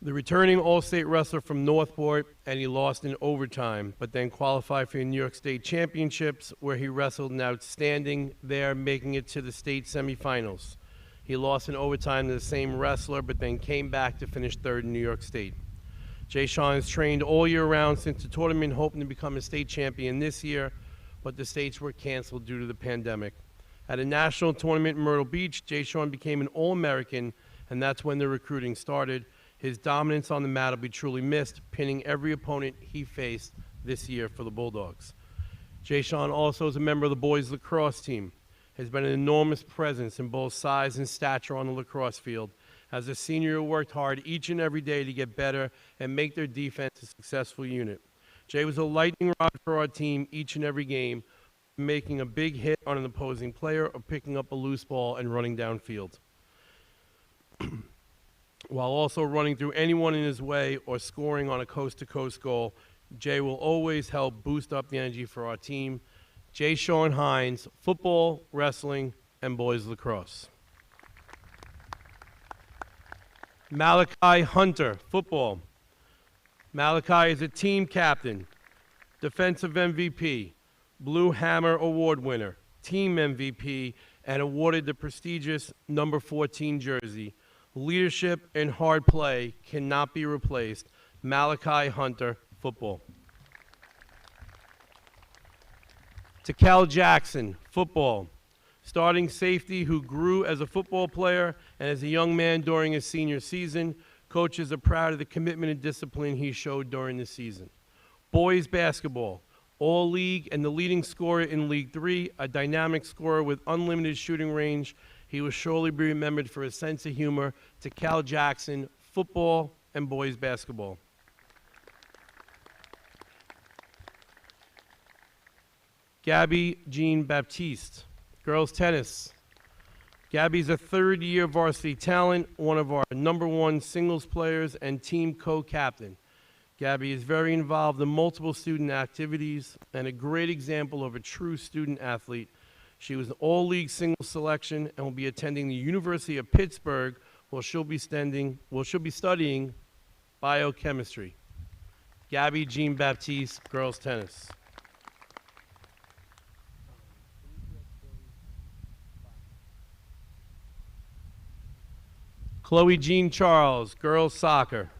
Speaker 5: the returning All-State wrestler from Northport, and he lost in overtime, but then qualified for the New York State Championships, where he wrestled an outstanding there, making it to the state semifinals. He lost in overtime to the same wrestler, but then came back to finish third in New York State. Jay Sean has trained all year round since the tournament, hoping to become a state champion this year, but the states were canceled due to the pandemic. At a national tournament in Myrtle Beach, Jay Sean became an All-American, and that's when the recruiting started. His dominance on the mat will be truly missed, pinning every opponent he faced this year for the Bulldogs. Jay Sean also is a member of the boys lacrosse team. Has been an enormous presence in both size and stature on the lacrosse field. As a senior who worked hard each and every day to get better and make their defense a successful unit. Jay was a lightning rod for our team each and every game, making a big hit on an opposing player or picking up a loose ball and running downfield, while also running through anyone in his way or scoring on a coast-to-coast goal. Jay will always help boost up the energy for our team. Jay Sean Hines, football, wrestling, and boys lacrosse. Malachi Hunter, football. Malachi is a team captain, defensive MVP, Blue Hammer Award winner, team MVP, and awarded the prestigious number 14 jersey. Leadership and hard play cannot be replaced. Malachi Hunter, football. Takal Jackson, football. Starting safety who grew as a football player and as a young man during his senior season. Coaches are proud of the commitment and discipline he showed during the season. Boys basketball, All-League and the leading scorer in League 3, a dynamic scorer with unlimited shooting range. He will surely be remembered for his sense of humor. Takal Jackson, football and boys basketball. Gabby Jean Baptiste, girls tennis. Gabby's a third-year varsity talent, one of our #1 singles players and team co-captain. Gabby is very involved in multiple student activities and a great example of a true student athlete. She was an all-league singles selection and will be attending the University of Pittsburgh, where she'll be studying biochemistry. Gabby Jean Baptiste, girls tennis. Chloe Jean Charles, girls soccer.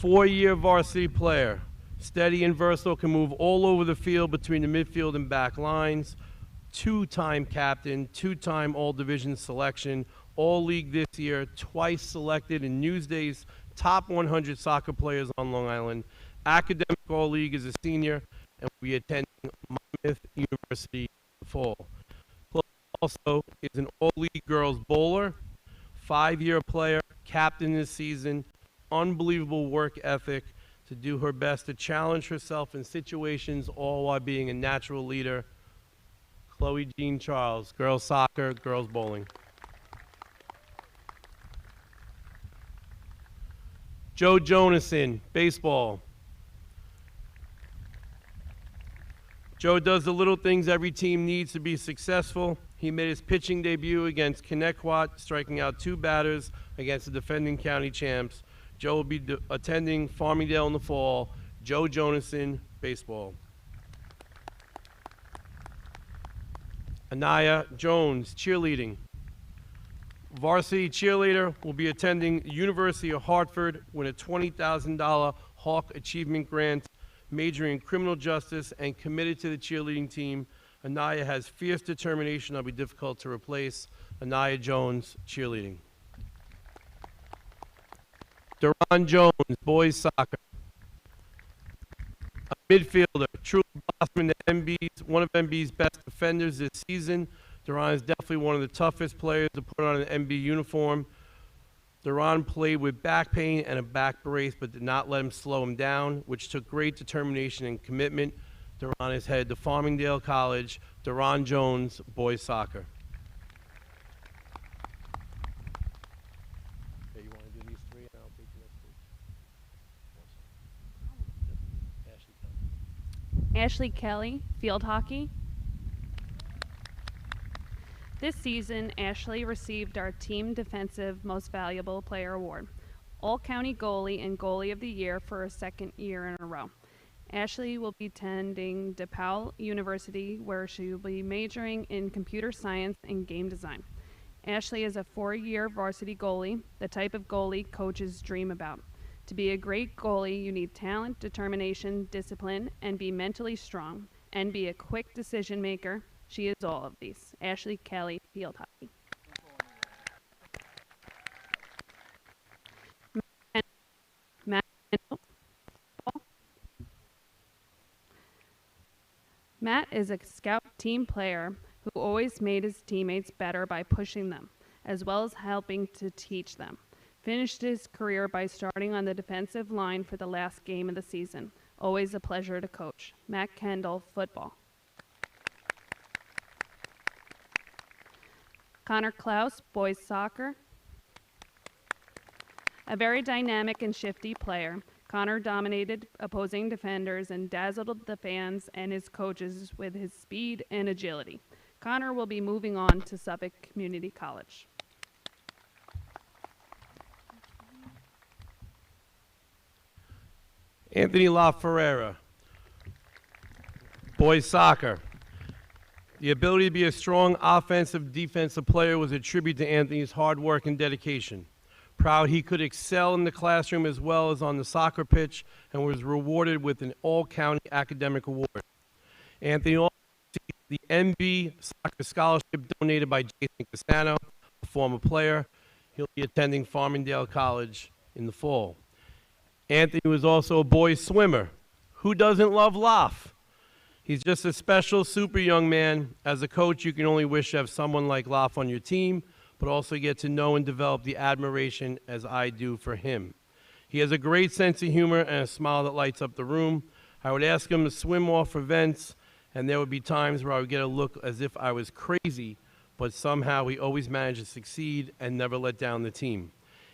Speaker 5: 4-year varsity player. Steady and versatile, can move all over the field between the midfield and back lines. 2-time captain, 2-time all-division selection, all-league this year, twice selected in Newsday's top 100 soccer players on Long Island. Academic all-league as a senior, and will be attending Monmouth University in the fall. Also is an all-league girls bowler, 5-year player, captain this season, unbelievable work ethic to do her best to challenge herself in situations, all while being a natural leader. Chloe Jean Charles, girls soccer, girls bowling. Joe Jonason, baseball. Joe does the little things every team needs to be successful. He made his pitching debut against Connecticut, striking out 2 batters against the defending county champs. Joe will be attending Farmingdale in the fall. Joe Jonason, baseball. Anaya Jones, cheerleading. Varsity cheerleader will be attending University of Hartford with a $20,000 Hawk Achievement Grant, majoring in criminal justice and committed to the cheerleading team. Anaya has fierce determination that'll be difficult to replace. Anaya Jones, cheerleading. Duran Jones, boys soccer. A midfielder, truly blossomed in the MB's, one of MB's best defenders this season. Duran is definitely one of the toughest players to put on an MB uniform. Duran played with back pain and a back brace, but did not let him slow him down, which took great determination and commitment. Duran is headed to Farmingdale College. Duran Jones, boys soccer. Okay, you want to do these 3 and I'll take the next page?
Speaker 6: Ashley Kelly, field hockey. This season, Ashley received our Team Defensive Most Valuable Player Award, All-County Goalie and Goalie of the Year for a 2nd year in a row. Ashley will be attending DePaul University, where she will be majoring in computer science and game design. Ashley is a 4-year varsity goalie, the type of goalie coaches dream about. To be a great goalie, you need talent, determination, discipline, and be mentally strong, and be a quick decision maker. She is all of these. Ashley Kelly, field hockey. Matt is a scout team player who always made his teammates better by pushing them, as well as helping to teach them. Finished his career by starting on the defensive line for the last game of the season. Always a pleasure to coach. Matt Kendall, football. Connor Klaus, boys soccer. A very dynamic and shifty player, Connor dominated opposing defenders and dazzled the fans and his coaches with his speed and agility. Connor will be moving on to Suffolk Community College.
Speaker 5: Anthony La Ferrera, boys soccer. The ability to be a strong offensive, defensive player was a tribute to Anthony's hard work and dedication. Proud he could excel in the classroom as well as on the soccer pitch and was rewarded with an all-county academic award. Anthony also received the MB Soccer Scholarship donated by Jason Castano, a former player. He'll be attending Farmingdale College in the fall. Anthony was also a boys swimmer. Who doesn't love Laf? He's just a special, super young man. As a coach, you can only wish to have someone like Laf on your team, but also get to know and develop the admiration as I do for him. He has a great sense of humor and a smile that lights up the room. I would ask him to swim off events, and there would be times where I would get a look as if I was crazy, but somehow he always managed to succeed and never let down the team.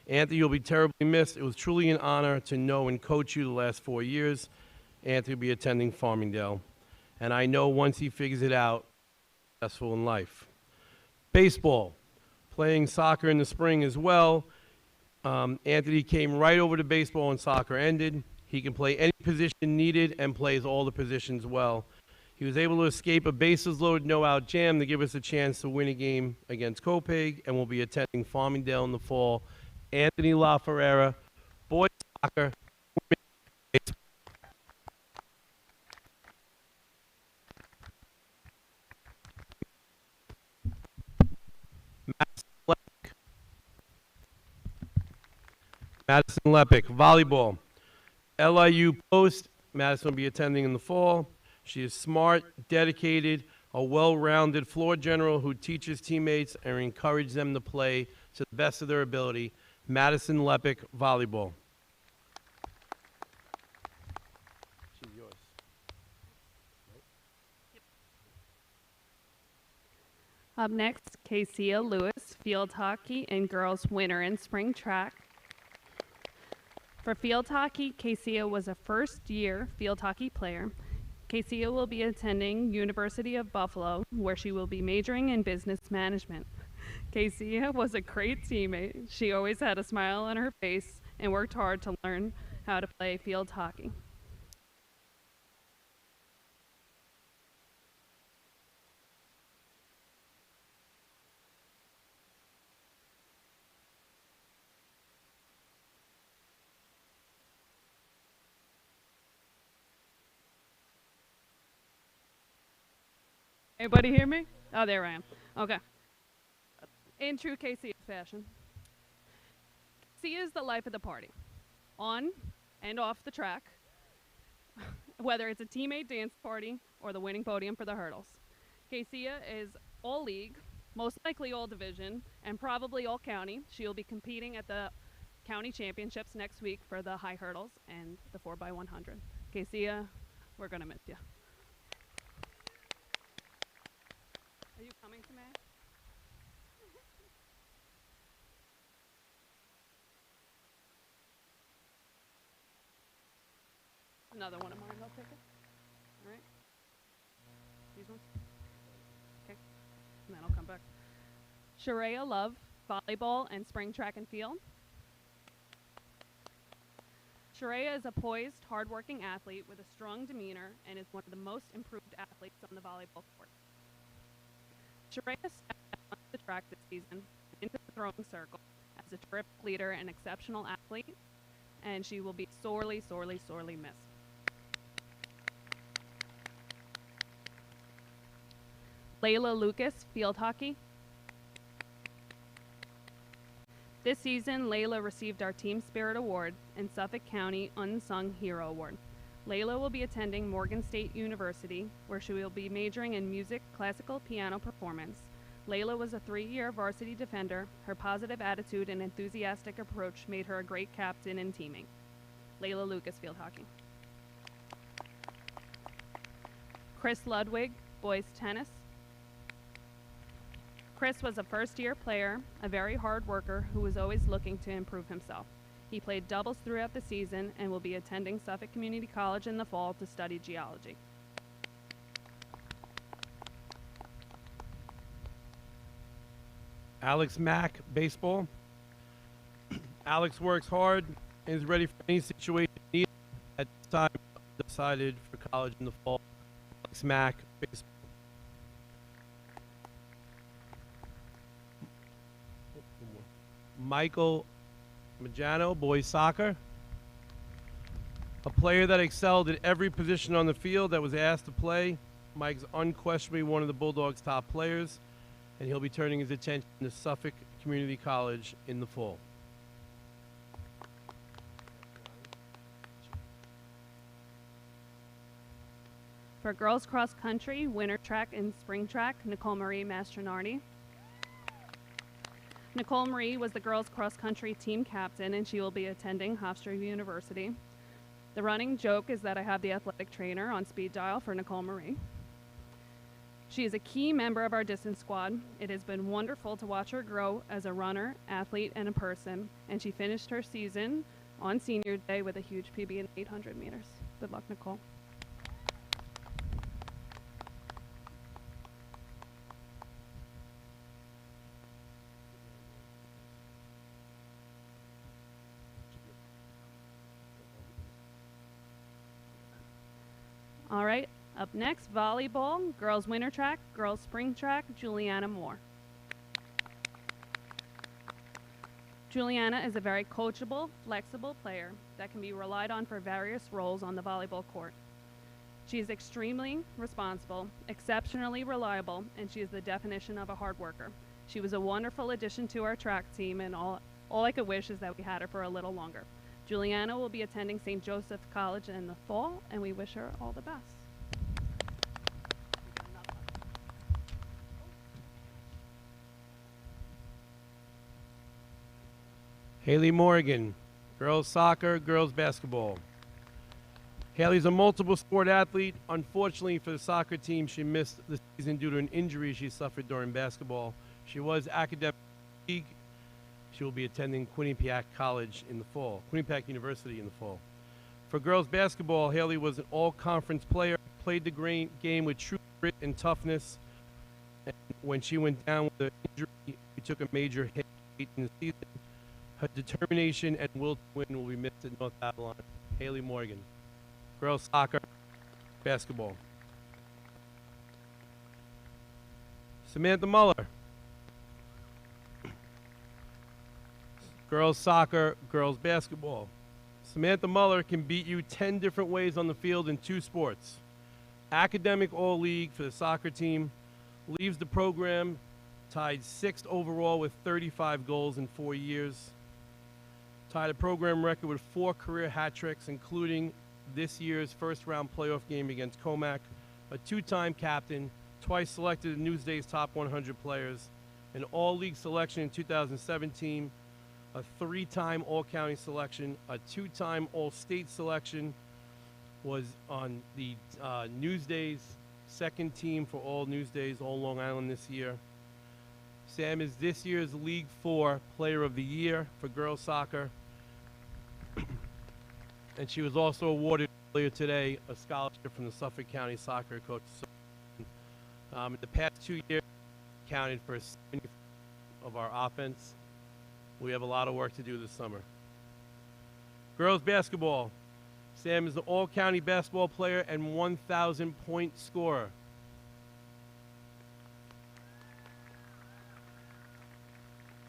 Speaker 5: Anthony, you'll be terribly missed. It was truly an honor to know and coach you the last 4 years. Anthony will be attending Farmingdale. And I know once he figures it out, he's successful in life. Baseball, playing soccer in the spring as well. Anthony came right over to baseball when soccer ended. He can play any position needed and plays all the positions well. He was able to escape a bases loaded no-out jam to give us a chance to win a game against Copeg, and will be attending Farmingdale in the fall. Anthony La Ferrera, boys soccer, baseball. Madison Lepic, volleyball. LIU Post, Madison will be attending in the fall. She is smart, dedicated, a well-rounded floor general who teaches teammates and encourages them to play to the best of their ability. Madison Lepic, volleyball. She's yours.
Speaker 6: Up next, Casey Lewis, field hockey and girls winner in spring track. For field hockey, Casey was a first-year field hockey player. Casey will be attending University of Buffalo, where she will be majoring in business management. Casey was a great teammate. She always had a smile on her face and worked hard to learn how to play field hockey. Everybody hear me? Oh, there I am. Okay. In true Casey fashion, Casey is the life of the party, on and off the track, whether it's a teammate dance party or the winning podium for the hurdles. Casey is all league, most likely all division, and probably all county. She'll be competing at the county championships next week for the high hurdles and the 4x100. Casey, we're going to miss you. Are you coming to me? Another one of mine, I'll take it. All right. These ones? Okay. And then I'll come back. Sharia Love, volleyball and spring track and field. Sharia is a poised, hardworking athlete with a strong demeanor and is one of the most improved athletes on the volleyball court. Sharia stepped out onto the track this season into the throwing circle as a terrific leader and exceptional athlete, and she will be sorely, sorely, sorely missed. Layla Lucas, field hockey. This season, Layla received our Team Spirit Award and Suffolk County Unsung Hero Award. Layla will be attending Morgan State University, where she will be majoring in music, classical piano performance. Layla was a 3-year varsity defender. Her positive attitude and enthusiastic approach made her a great captain and teammate. Layla Lucas, field hockey. Chris Ludwig, boys tennis. Chris was a first-year player, a very hard worker who was always looking to improve himself. He played doubles throughout the season and will be attending Suffolk Community College in the fall to study geology.
Speaker 5: Alex Mack, baseball. Alex works hard and is ready for any situation needed. At this time, decided for college in the fall. Alex Mack, baseball. Michael Majano, boys soccer. A player that excelled at every position on the field that was asked to play. Mike's unquestionably one of the Bulldogs' top players, and he'll be turning his attention to Suffolk Community College in the fall.
Speaker 6: For girls cross country, winter track and spring track, Nicole Marie Mastronardi. Nicole Marie was the girls cross country team captain, and she will be attending Hofstra University. The running joke is that I have the athletic trainer on speed dial for Nicole Marie. She is a key member of our distance squad. It has been wonderful to watch her grow as a runner, athlete, and a person, and she finished her season on senior day with a huge PB in 800 meters. Good luck, Nicole. All right, up next, volleyball, girls winter track, girls spring track, Juliana Moore. Juliana is a very coachable, flexible player that can be relied on for various roles on the volleyball court. She is extremely responsible, exceptionally reliable, and she is the definition of a hard worker. She was a wonderful addition to our track team, and all I could wish is that we had her for a little longer. Juliana will be attending St. Joseph College in the fall, and we wish her all the best.
Speaker 5: Haley Morgan, girls soccer, girls basketball. Haley's a multiple sport athlete. Unfortunately for the soccer team, she missed the season due to an injury she suffered during basketball. She was academic. She will be attending Quinnipiac College in the fall, Quinnipiac University in the fall. For girls basketball, Haley was an all-conference player, played the game with true grit and toughness. And when she went down with an injury, she took a major hit late in the season. Her determination and will to win will be missed at North Babylon. Haley Morgan. Girls soccer, basketball. Samantha Muller. Girls soccer, girls basketball. Samantha Muller can beat you 10 different ways on the field in 2 sports. Academic All-League for the soccer team, leaves the program tied 6th overall with 35 goals in 4 years. Tied a program record with 4 career hat tricks, including this year's first-round playoff game against Comac. A 2-time captain, twice selected in Newsday's top 100 players, an all-league selection in 2017, a 3-time all-county selection, a 2-time all-state selection, was on the Newsday's second team for all Newsdays, all Long Island this year. Sam is this year's League 4 Player of the Year for girls soccer. And she was also awarded earlier today a scholarship from the Suffolk County Soccer Coach Association. In the past 2 years, counted for 70% of our offense. We have a lot of work to do this summer. Girls basketball. Sam is an all-county basketball player and 1,000-point scorer.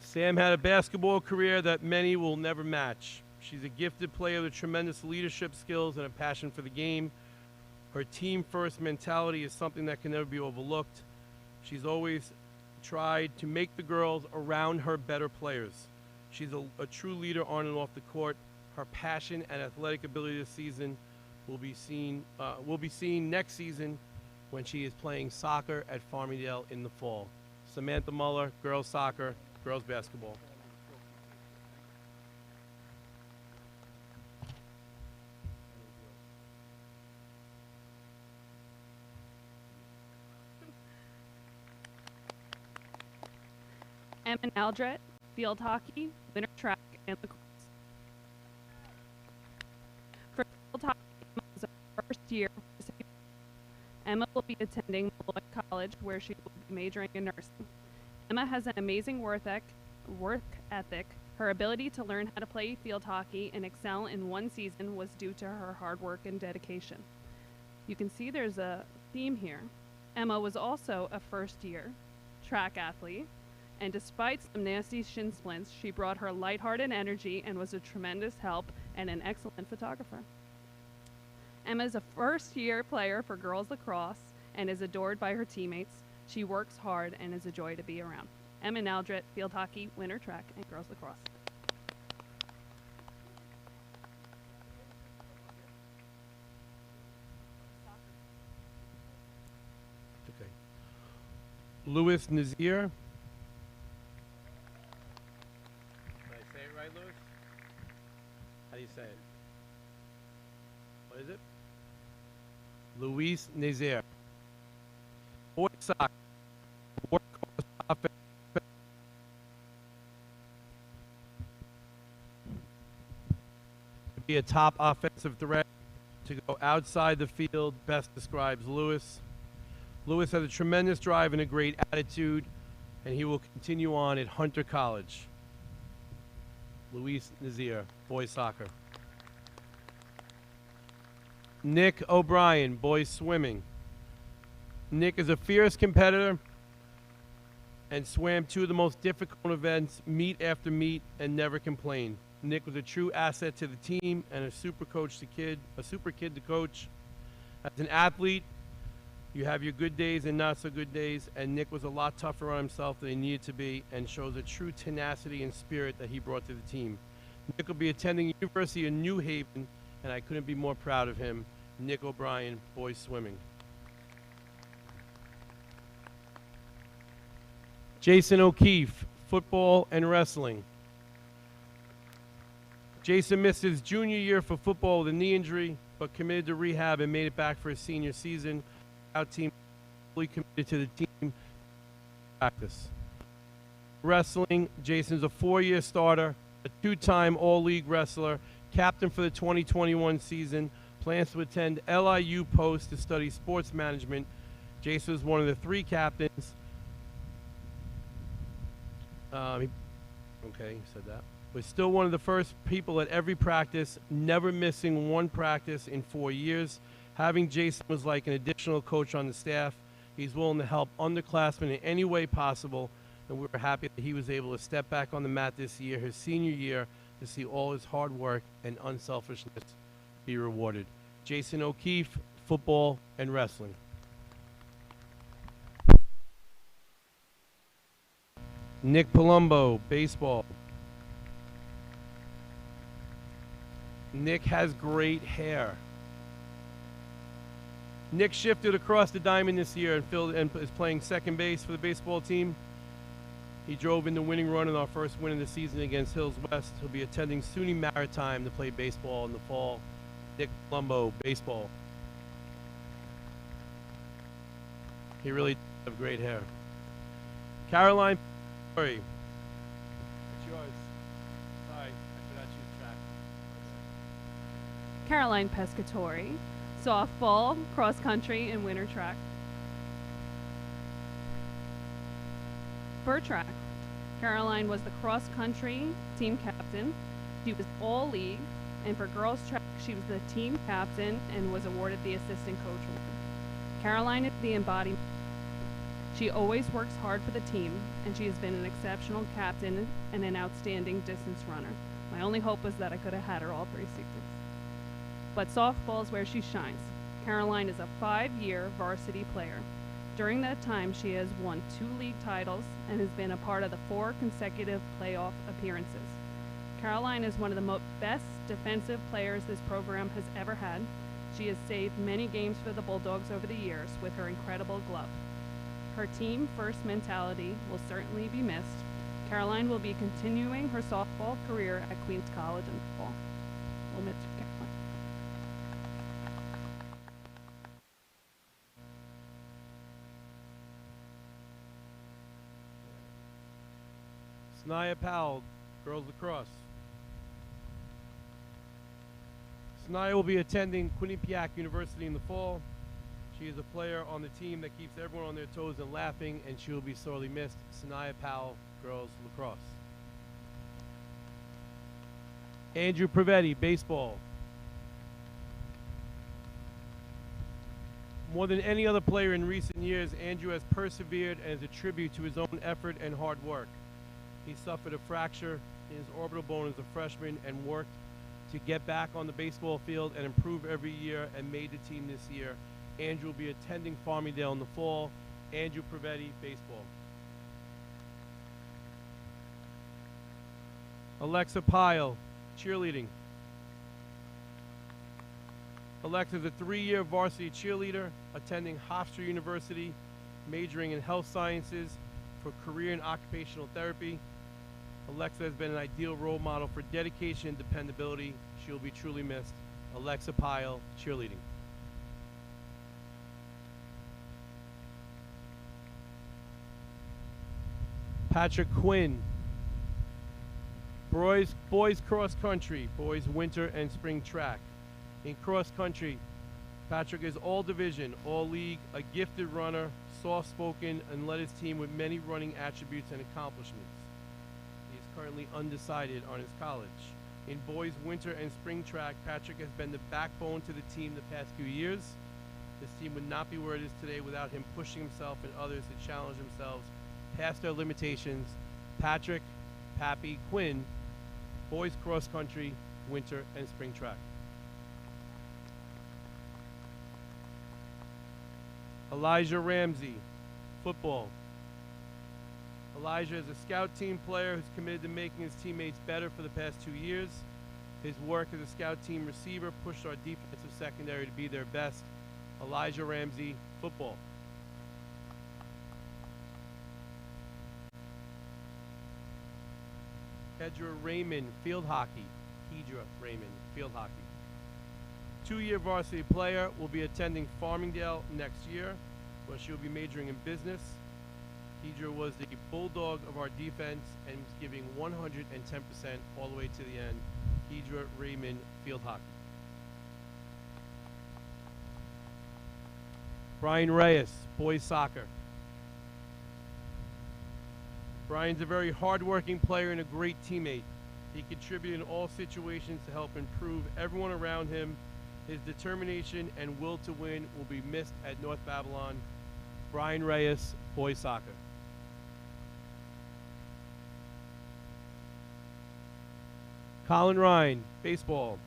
Speaker 5: Sam had a basketball career that many will never match. She's a gifted player with tremendous leadership skills and a passion for the game. Her team-first mentality is something that can never be overlooked. She's always tried to make the girls around her better players. She's a true leader on and off the court. Her passion and athletic ability this season will be seen next season when she is playing soccer at Farmingdale in the fall. Samantha Muller, girls soccer, girls basketball.
Speaker 6: Emma Naldret, field hockey, winter track, and lacrosse. For field hockey, Emma is her first year. Emma will be attending Malloy College, where she will be majoring in nursing. Emma has an amazing work ethic. Her ability to learn how to play field hockey and excel in one season was due to her hard work and dedication. You can see there's a theme here. Emma was also a first-year track athlete, and despite some nasty shin splints, she brought her lighthearted energy and was a tremendous help and an excellent photographer. Emma is a first-year player for girls lacrosse and is adored by her teammates. She works hard and is a joy to be around. Emma Naldret, field hockey, winter track, and girls lacrosse.
Speaker 5: Okay. Louis Nazir. Did I say it right, Louis? How do you say it? What is it? Luis Nazir. Boys soccer. Workhorse offense. To be a top offensive threat, to go outside the field, best describes Lewis. Lewis has a tremendous drive and a great attitude, and he will continue on at Hunter College. Luis Nazir, boys soccer. Nick O'Brien, boys swimming. Nick is a fierce competitor and swam 2 of the most difficult events, meet after meet, and never complained. Nick was a true asset to the team and a super kid to coach. As an athlete, you have your good days and not so good days, and Nick was a lot tougher on himself than he needed to be and shows a true tenacity and spirit that he brought to the team. Nick will be attending University of New Haven, and I couldn't be more proud of him. Nick O'Brien, boys swimming. Jason O'Keefe, football and wrestling. Jason missed his junior year for football with a knee injury, but committed to rehab and made it back for his senior season. Our team fully committed to the team practice. Wrestling, Jason's a 4-year starter, a 2-time All-League wrestler, captain for the 2021 season, plans to attend LIU Post to study sports management. Jason was one of the 3 captains. He said that. Was still one of the first people at every practice, never missing one practice in 4 years. Having Jason was like an additional coach on the staff. He's willing to help underclassmen in any way possible, and we were happy that he was able to step back on the mat this year, his senior year, to see all his hard work and unselfishness be rewarded. Jason O'Keefe, football and wrestling. Nick Palumbo, baseball. Nick has great hair. Nick shifted across the diamond this year and is playing second base for the baseball team. He drove in the winning run in our first win of the season against Hills West. He'll be attending SUNY Maritime to play baseball in the fall. Nick Palumbo, baseball. He really does have great hair. Caroline Pescatori. It's yours. Sorry, I forgot you track.
Speaker 6: Caroline Pescatori, softball, cross country, and winter track. For track, Caroline was the cross country team captain. She was all league, and for girls track, she was the team captain and was awarded the assistant coach award. Caroline is the embodiment. She always works hard for the team, and she has been an exceptional captain and an outstanding distance runner. My only hope was that I could have had her all 3 seasons. But softball is where she shines. Caroline is a 5-year varsity player. During that time, she has won 2 league titles and has been a part of the 4 consecutive playoff appearances. Caroline is one of the best defensive players this program has ever had. She has saved many games for the Bulldogs over the years with her incredible glove. Her team-first mentality will certainly be missed. Caroline will be continuing her softball career at Queens College in the fall. We'll miss you, Caroline.
Speaker 5: Sanaya Powell, girls lacrosse. Sanaya will be attending Quinnipiac University in the fall. She is a player on the team that keeps everyone on their toes and laughing, and she will be sorely missed. Sanaya Powell, girls lacrosse. Andrew Privetti, baseball. More than any other player in recent years, Andrew has persevered and is a tribute to his own effort and hard work. He suffered a fracture in his orbital bone as a freshman and worked to get back on the baseball field and improve every year and made the team this year. Andrew will be attending Farmingdale in the fall. Andrew Privetti, baseball. Alexa Pyle, cheerleading. Alexa is a 3-year varsity cheerleader, attending Hofstra University, majoring in health sciences for career and occupational therapy. Alexa has been an ideal role model for dedication and dependability. She will be truly missed. Alexa Pyle, cheerleading. Patrick Quinn, boys cross country, boys winter and spring track. In cross country, Patrick is all division, all league, a gifted runner, soft-spoken, and led his team with many running attributes and accomplishments. He is currently undecided on his college. In boys winter and spring track, Patrick has been the backbone to the team the past few years. This team would not be where it is today without him pushing himself and others to challenge themselves past their limitations. Patrick, Pappy, Quinn, boys cross country, winter and spring track. Elijah Ramsey, football. Elijah is a scout team player who's committed to making his teammates better for the past 2 years. His work as a scout team receiver pushed our defensive secondary to be their best. Elijah Ramsey, football. Kedra Raymond, field hockey. Kedra Raymond, field hockey. 2-year varsity player, will be attending Farmingdale next year, where she will be majoring in business. Kedra was the bulldog of our defense and was giving 110% all the way to the end. Kedra Raymond, field hockey. Brian Reyes, boys soccer. Brian's a very hardworking player and a great teammate. He contributed in all situations to help improve everyone around him. His determination and will to win will be missed at North Babylon. Brian Reyes, boys soccer. Colin Ryan, baseball.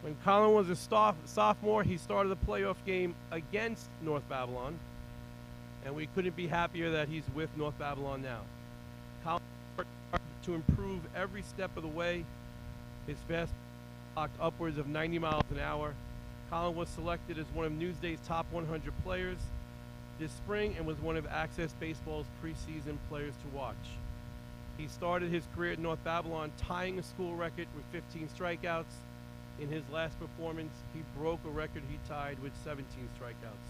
Speaker 5: When Colin was a sophomore, he started a playoff game against North Babylon, and we couldn't be happier that he's with North Babylon now. Colin worked hard to improve every step of the way. His fast clocked upwards of 90 miles an hour. Colin was selected as one of Newsday's top 100 players this spring and was one of Access Baseball's preseason players to watch. He started his career at North Babylon, tying a school record with 15 strikeouts. In his last performance, he broke a record he tied with 17 strikeouts.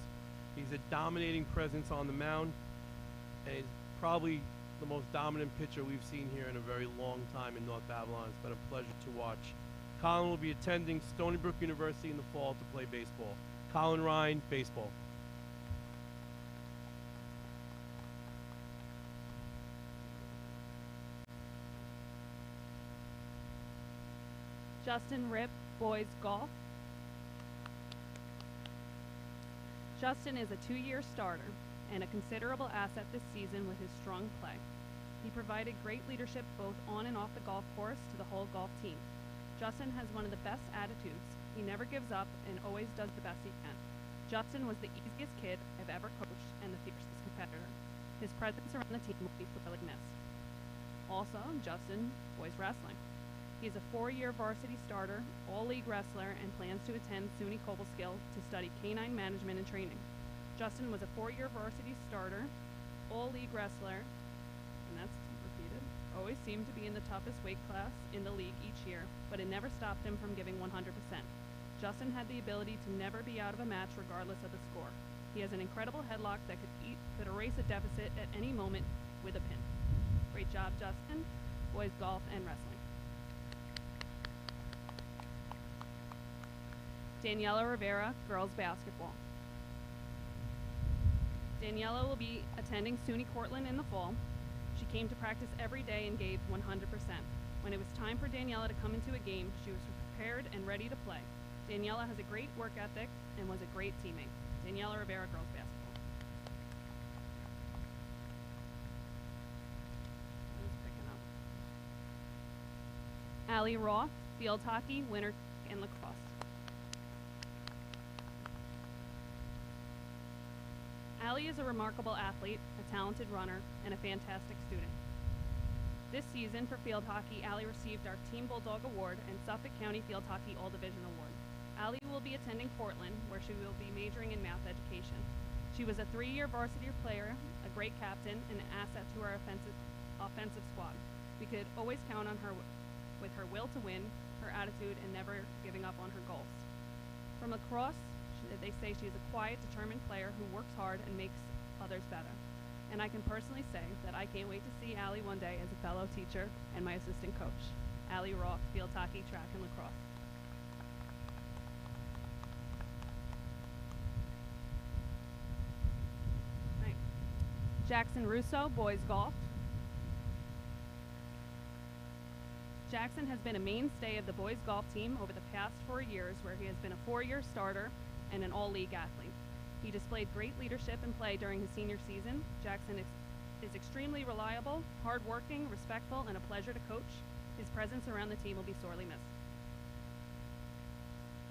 Speaker 5: He's a dominating presence on the mound, and he's probably the most dominant pitcher we've seen here in a very long time in North Babylon. It's been a pleasure to watch. Colin will be attending Stony Brook University in the fall to play baseball. Colin Ryan, baseball.
Speaker 6: Justin Ripp, boys golf. Justin is a 2-year starter and a considerable asset this season with his strong play. He provided great leadership both on and off the golf course to the whole golf team. Justin has one of the best attitudes. He never gives up and always does the best he can. Justin was the easiest kid I've ever coached and the fiercest competitor. His presence around the team will be sorely missed. Also, Justin, boys wrestling. He's a 4-year varsity starter, all-league wrestler, and plans to attend SUNY Cobleskill to study canine management and training. Justin was a 4-year varsity starter, all-league wrestler, and that's repeated, always seemed to be in the toughest weight class in the league each year, but it never stopped him from giving 100%. Justin had the ability to never be out of a match regardless of the score. He has an incredible headlock that could erase a deficit at any moment with a pin. Great job, Justin. Boys golf and wrestling. Daniela Rivera, girls basketball. Daniela will be attending SUNY Cortland in the fall. She came to practice every day and gave 100%. When it was time for Daniela to come into a game, she was prepared and ready to play. Daniela has a great work ethic and was a great teammate. Daniela Rivera, girls basketball. Who's picking up? Allie Roth, field hockey, winter and lacrosse. Allie is a remarkable athlete, a talented runner, and a fantastic student. This season for field hockey, Allie received our Team Bulldog Award and Suffolk County Field Hockey All-Division Award. Allie will be attending Portland, where she will be majoring in math education. She was a 3-year varsity player, a great captain, and an asset to our offensive squad. We could always count on her with her will to win, her attitude, and never giving up on her goals. From lacrosse, they say she's a quiet, determined player who works hard and makes others better. And I can personally say that I can't wait to see Allie one day as a fellow teacher and my assistant coach. Allie Roth, field hockey, track, and lacrosse. Right. Jackson Russo, boys golf. Jackson has been a mainstay of the boys golf team over the past 4 years, where he has been a 4-year starter and an all-league athlete. He displayed great leadership and play during his senior season. Jackson is extremely reliable, hardworking, respectful, and a pleasure to coach. His presence around the team will be sorely missed.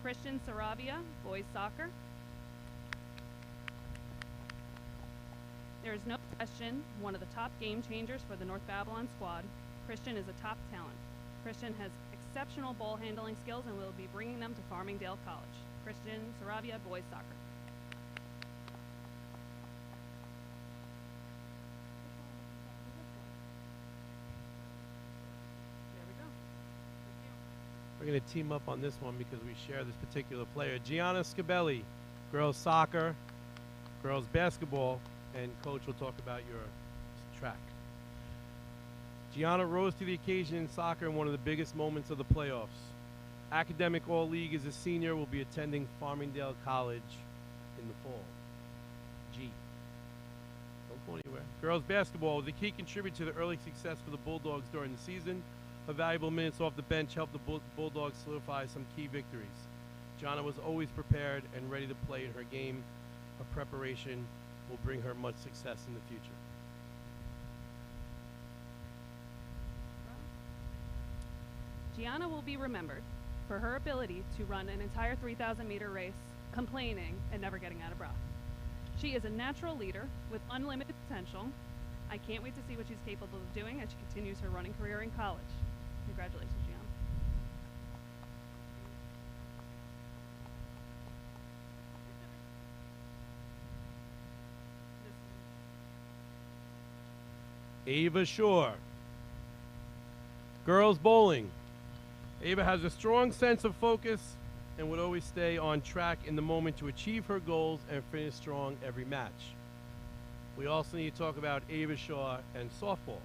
Speaker 6: Christian Saravia, boys soccer. There is no question, one of the top game changers for the North Babylon squad. Christian is a top talent. Christian has exceptional ball handling skills and will be bringing them to Farmingdale College. Christian Saravia, boys soccer. There we go.
Speaker 5: We're going to team up on this one because we share this particular player. Gianna Scabelli, girls soccer, girls basketball, and Coach will talk about your track. Gianna rose to the occasion in soccer in one of the biggest moments of the playoffs. Academic All-League as a senior, will be attending Farmingdale College in the fall. G. Don't go anywhere. Girls basketball was a key contributor to the early success for the Bulldogs during the season. Her valuable minutes off the bench helped the Bulldogs solidify some key victories. Gianna was always prepared and ready to play in her game. Her preparation will bring her much success in the future.
Speaker 6: Gianna will be remembered for her ability to run an entire 3,000-meter race, complaining and never getting out of breath. She is a natural leader with unlimited potential. I can't wait to see what she's capable of doing as she continues her running career in college. Congratulations, Gianna.
Speaker 5: Ava Shore. Girls bowling. Ava has a strong sense of focus and would always stay on track in the moment to achieve her goals and finish strong every match. We also need to talk about Ava Shaw and softball.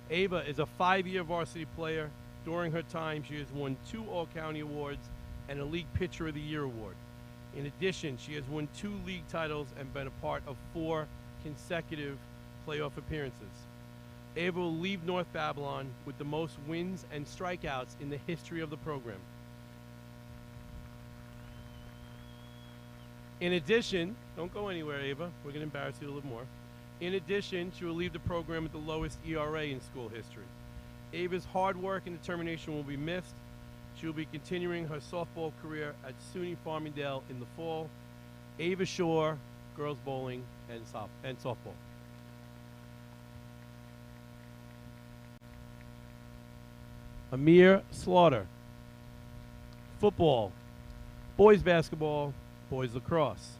Speaker 5: Ava is a 5-year varsity player. During her time, she has won 2 All-County awards and a League Pitcher of the Year award. In addition, she has won 2 league titles and been a part of 4 consecutive playoff appearances. Ava will leave North Babylon with the most wins and strikeouts in the history of the program. In addition, don't go anywhere, Ava. We're going to embarrass you a little more. In addition, she will leave the program with the lowest ERA in school history. Ava's hard work and determination will be missed. She will be continuing her softball career at SUNY Farmingdale in the fall. Ava Shore, girls bowling and softball. Amir Slaughter. Football, boys basketball, boys lacrosse.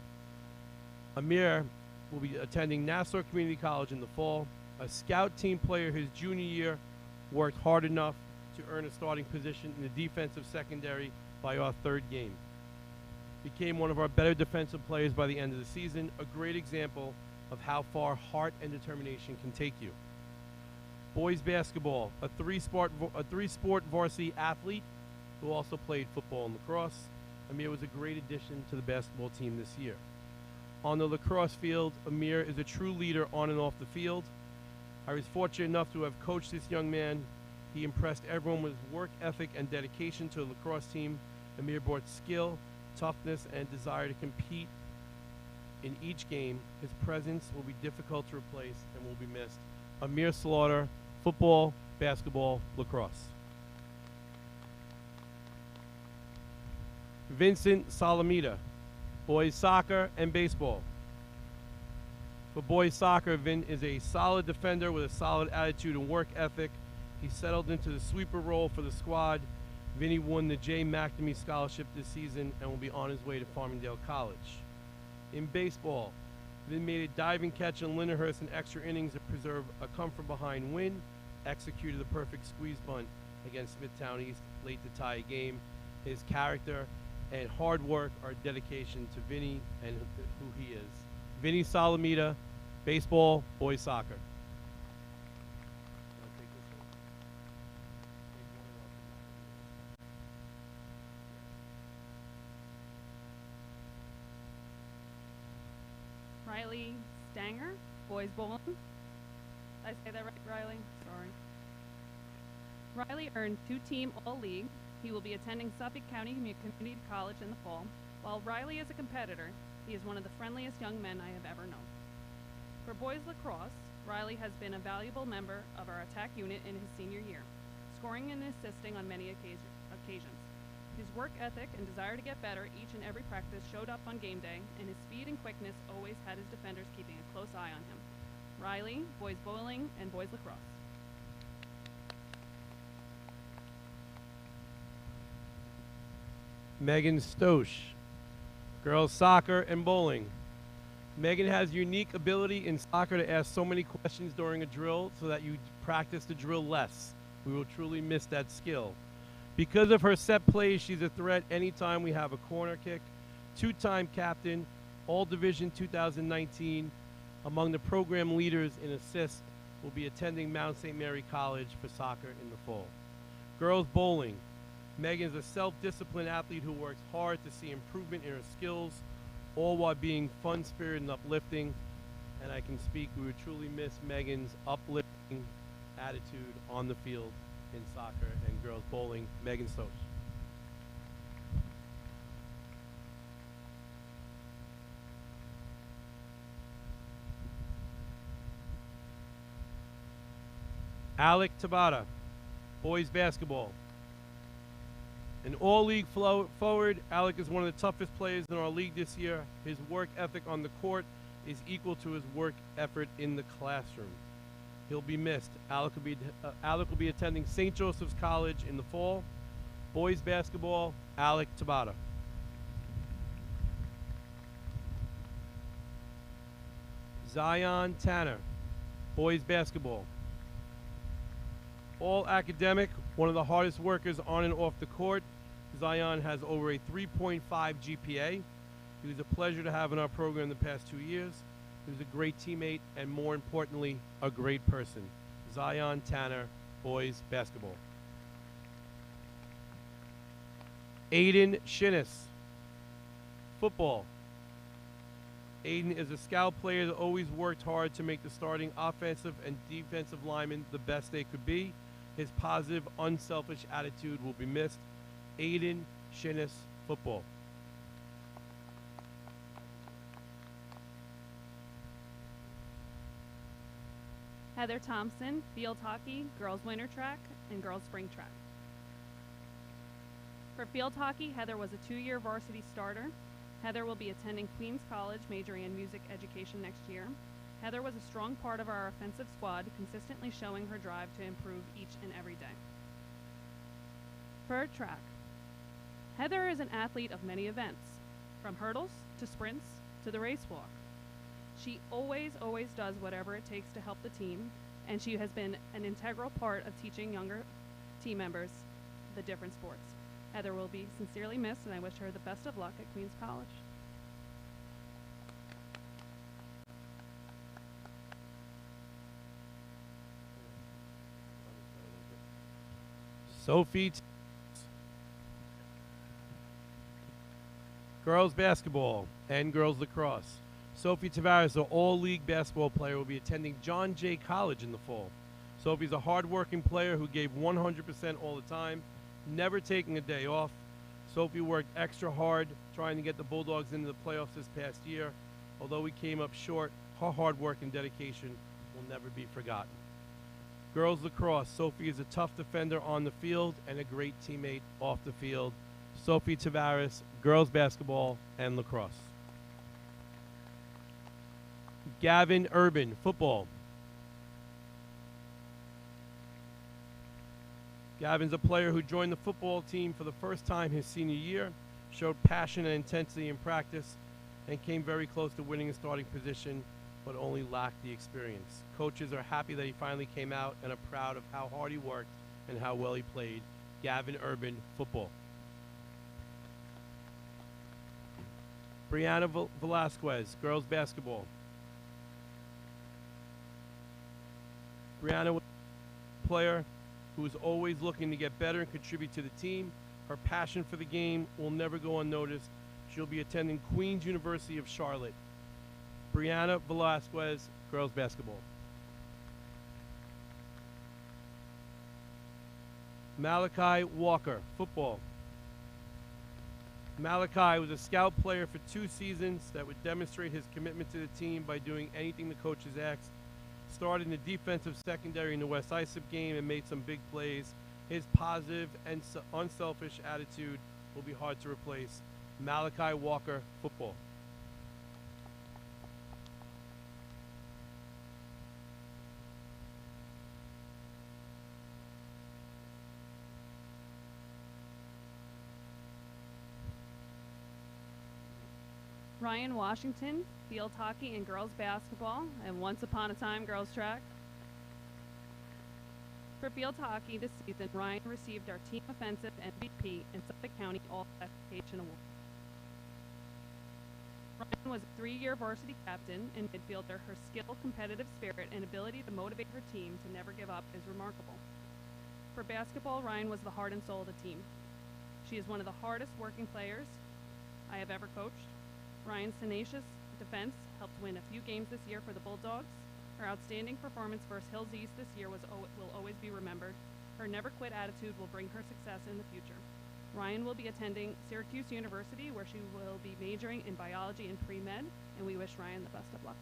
Speaker 5: Amir will be attending Nassau Community College in the fall. A scout team player his junior year, worked hard enough to earn a starting position in the defensive secondary by our 3rd game. Became one of our better defensive players by the end of the season, a great example of how far heart and determination can take you. Boys basketball, a three-sport varsity athlete who also played football and lacrosse. Amir was a great addition to the basketball team this year. On the lacrosse field, Amir is a true leader on and off the field. I was fortunate enough to have coached this young man. He impressed everyone with his work ethic and dedication to the lacrosse team. Amir brought skill, toughness, and desire to compete in each game. His presence will be difficult to replace and will be missed. Amir Slaughter, football, basketball, lacrosse. Vincent Salamita, boys soccer and baseball. For boys soccer, Vin is a solid defender with a solid attitude and work ethic. He settled into the sweeper role for the squad. Vinny won the J. McNamee Scholarship this season and will be on his way to Farmingdale College. In baseball, Vin made a diving catch in Lindenhurst in extra innings to preserve a come-from-behind win, executed the perfect squeeze bunt against Smithtown East late to tie a game. His character and hard work are a dedication to Vinny and who he is. Vinny Salamita, baseball, boys soccer.
Speaker 6: Riley Stanger, boys bowling. Did I say that right, Riley? Sorry. Riley earned 2-team All-League. He will be attending Suffolk County Community College in the fall. While Riley is a competitor, he is one of the friendliest young men I have ever known. For boys lacrosse, Riley has been a valuable member of our attack unit in his senior year, scoring and assisting on many occasions. His work ethic and desire to get better each and every practice showed up on game day, and his speed and quickness always had his defenders keeping a close eye on him. Riley, boys bowling, and boys lacrosse.
Speaker 5: Megan Stosh, girls soccer and bowling. Megan has unique ability in soccer to ask so many questions during a drill so that you practice the drill less. We will truly miss that skill. Because of her set plays, she's a threat anytime we have a corner kick. 2-time captain, All Division 2019, Among the program leaders in assist will be attending Mount St. Mary College for soccer in the fall. Girls bowling. Megan is a self-disciplined athlete who works hard to see improvement in her skills, all while being fun-spirited and uplifting. And I can speak, we would truly miss Megan's uplifting attitude on the field in soccer and girls bowling. Megan Stoch. Alec Tabata, boys basketball. An all-league forward, Alec is one of the toughest players in our league this year. His work ethic on the court is equal to his work effort in the classroom. He'll be missed. Alec will be attending St. Joseph's College in the fall. Boys basketball, Alec Tabata. Zion Tanner, boys basketball. All academic, one of the hardest workers on and off the court. Zion has over a 3.5 GPA. He was a pleasure to have in our program the past 2 years. He was a great teammate and, more importantly, a great person. Zion Tanner, boys basketball. Aiden Shinnis, football. Aiden is a scout player that always worked hard to make the starting offensive and defensive linemen the best they could be. His positive, unselfish attitude will be missed. Aiden Shinnis, football.
Speaker 6: Heather Thompson, field hockey, girls winter track, and girls spring track. For field hockey, Heather was a 2-year varsity starter. Heather will be attending Queens College, majoring in music education next year. Heather was a strong part of our offensive squad, consistently showing her drive to improve each and every day. For track, Heather is an athlete of many events, from hurdles to sprints to the race walk. She always does whatever it takes to help the team, and she has been an integral part of teaching younger team members the different sports. Heather will be sincerely missed, and I wish her the best of luck at Queens College.
Speaker 5: Sophie girls basketball and girls lacrosse. Sophie Tavares, an all-league basketball player, will be attending John Jay College in the fall. Sophie's a hard-working player who gave 100% all the time, never taking a day off. Sophie worked extra hard trying to get the Bulldogs into the playoffs this past year. Although we came up short, her hard work and dedication will never be forgotten. Girls lacrosse, Sophie is a tough defender on the field and a great teammate off the field. Sophie Tavares, girls basketball and lacrosse. Gavin Urban, football. Gavin's a player who joined the football team for the first time his senior year, showed passion and intensity in practice, and came very close to winning a starting position, but only lacked the experience. Coaches are happy that he finally came out and are proud of how hard he worked and how well he played. Gavin Urban, football. Brianna Velasquez, girls basketball. Brianna was a player who is always looking to get better and contribute to the team. Her passion for the game will never go unnoticed. She'll be attending Queens University of Charlotte. Brianna Velasquez, girls basketball. Malachi Walker, football. Malachi was a scout player for 2 seasons that would demonstrate his commitment to the team by doing anything the coaches asked. Started in the defensive secondary in the West Islip game and made some big plays. His positive and unselfish attitude will be hard to replace. Malachi Walker, football.
Speaker 6: Ryan Washington, field hockey and girls basketball, and once upon a time girls track. For field hockey this season, Ryan received our team offensive MVP and Suffolk County All-Classification Award. Ryan was a 3-year varsity captain and midfielder. Her skill, competitive spirit, and ability to motivate her team to never give up is remarkable. For basketball, Ryan was the heart and soul of the team. She is one of the hardest working players I have ever coached. Ryan's tenacious defense helped win a few games this year for the Bulldogs. Her outstanding performance versus Hills East this year will always be remembered. Her never quit attitude will bring her success in the future. Ryan will be attending Syracuse University, where she will be majoring in biology and pre-med, and we wish Ryan the best of luck.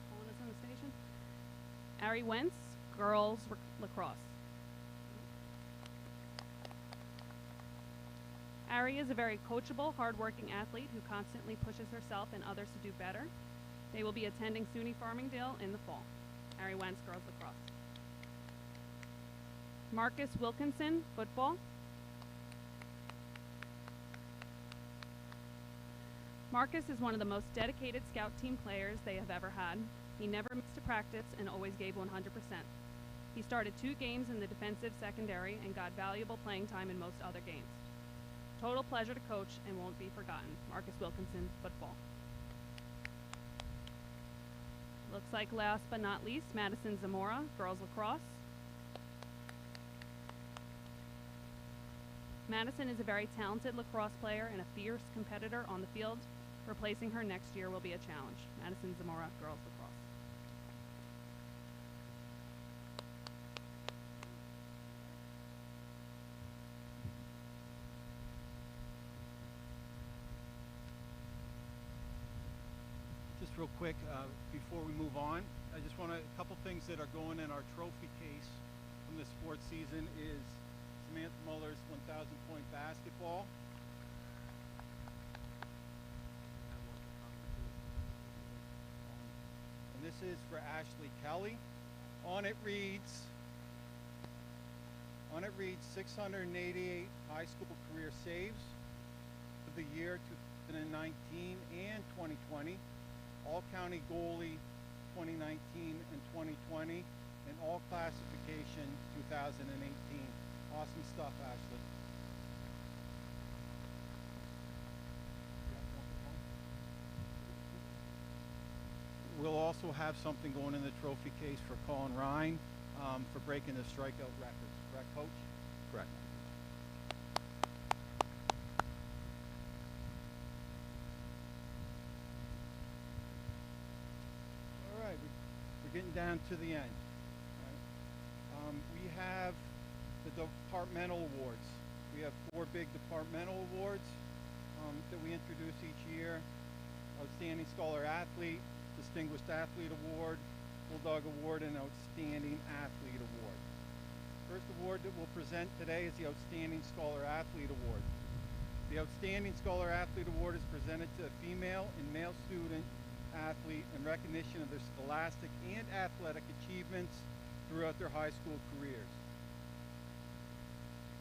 Speaker 6: Following us on the station. Ari Wentz, girls lacrosse. Ari is a very coachable, hardworking athlete who constantly pushes herself and others to do better. They will be attending SUNY Farmingdale in the fall. Ari Wentz, girls lacrosse. Marcus Wilkinson, football. Marcus is one of the most dedicated scout team players they have ever had. He never missed a practice and always gave 100%. He started 2 games in the defensive secondary and got valuable playing time in most other games. Total pleasure to coach and won't be forgotten. Marcus Wilkinson, football. Looks like last but not least, Madison Zamora, girls lacrosse. Madison is a very talented lacrosse player and a fierce competitor on the field. Replacing her next year will be a challenge. Madison Zamora, girls lacrosse.
Speaker 2: Just real quick, before we move on, I just want a couple things that are going in our trophy case from this sports season is Samantha Muller's 1,000 point basketball. And this is for Ashley Kelly. On it reads 688 high school career saves for the year 2019 and 2020. All-county goalie 2019 and 2020, and all classification 2018. Awesome stuff, Ashley. We'll also have something going in the trophy case for Colin Ryan for breaking the strikeout records. Correct, Coach? Correct. We're getting down to the end. Right. We have the departmental awards. We have 4 big departmental awards that we introduce each year. Outstanding Scholar Athlete, Distinguished Athlete Award, Bulldog Award, and Outstanding Athlete Award. First award that we'll present today is the Outstanding Scholar Athlete Award. The Outstanding Scholar Athlete Award is presented to a female and male student athlete in recognition of their scholastic and athletic achievements throughout their high school careers.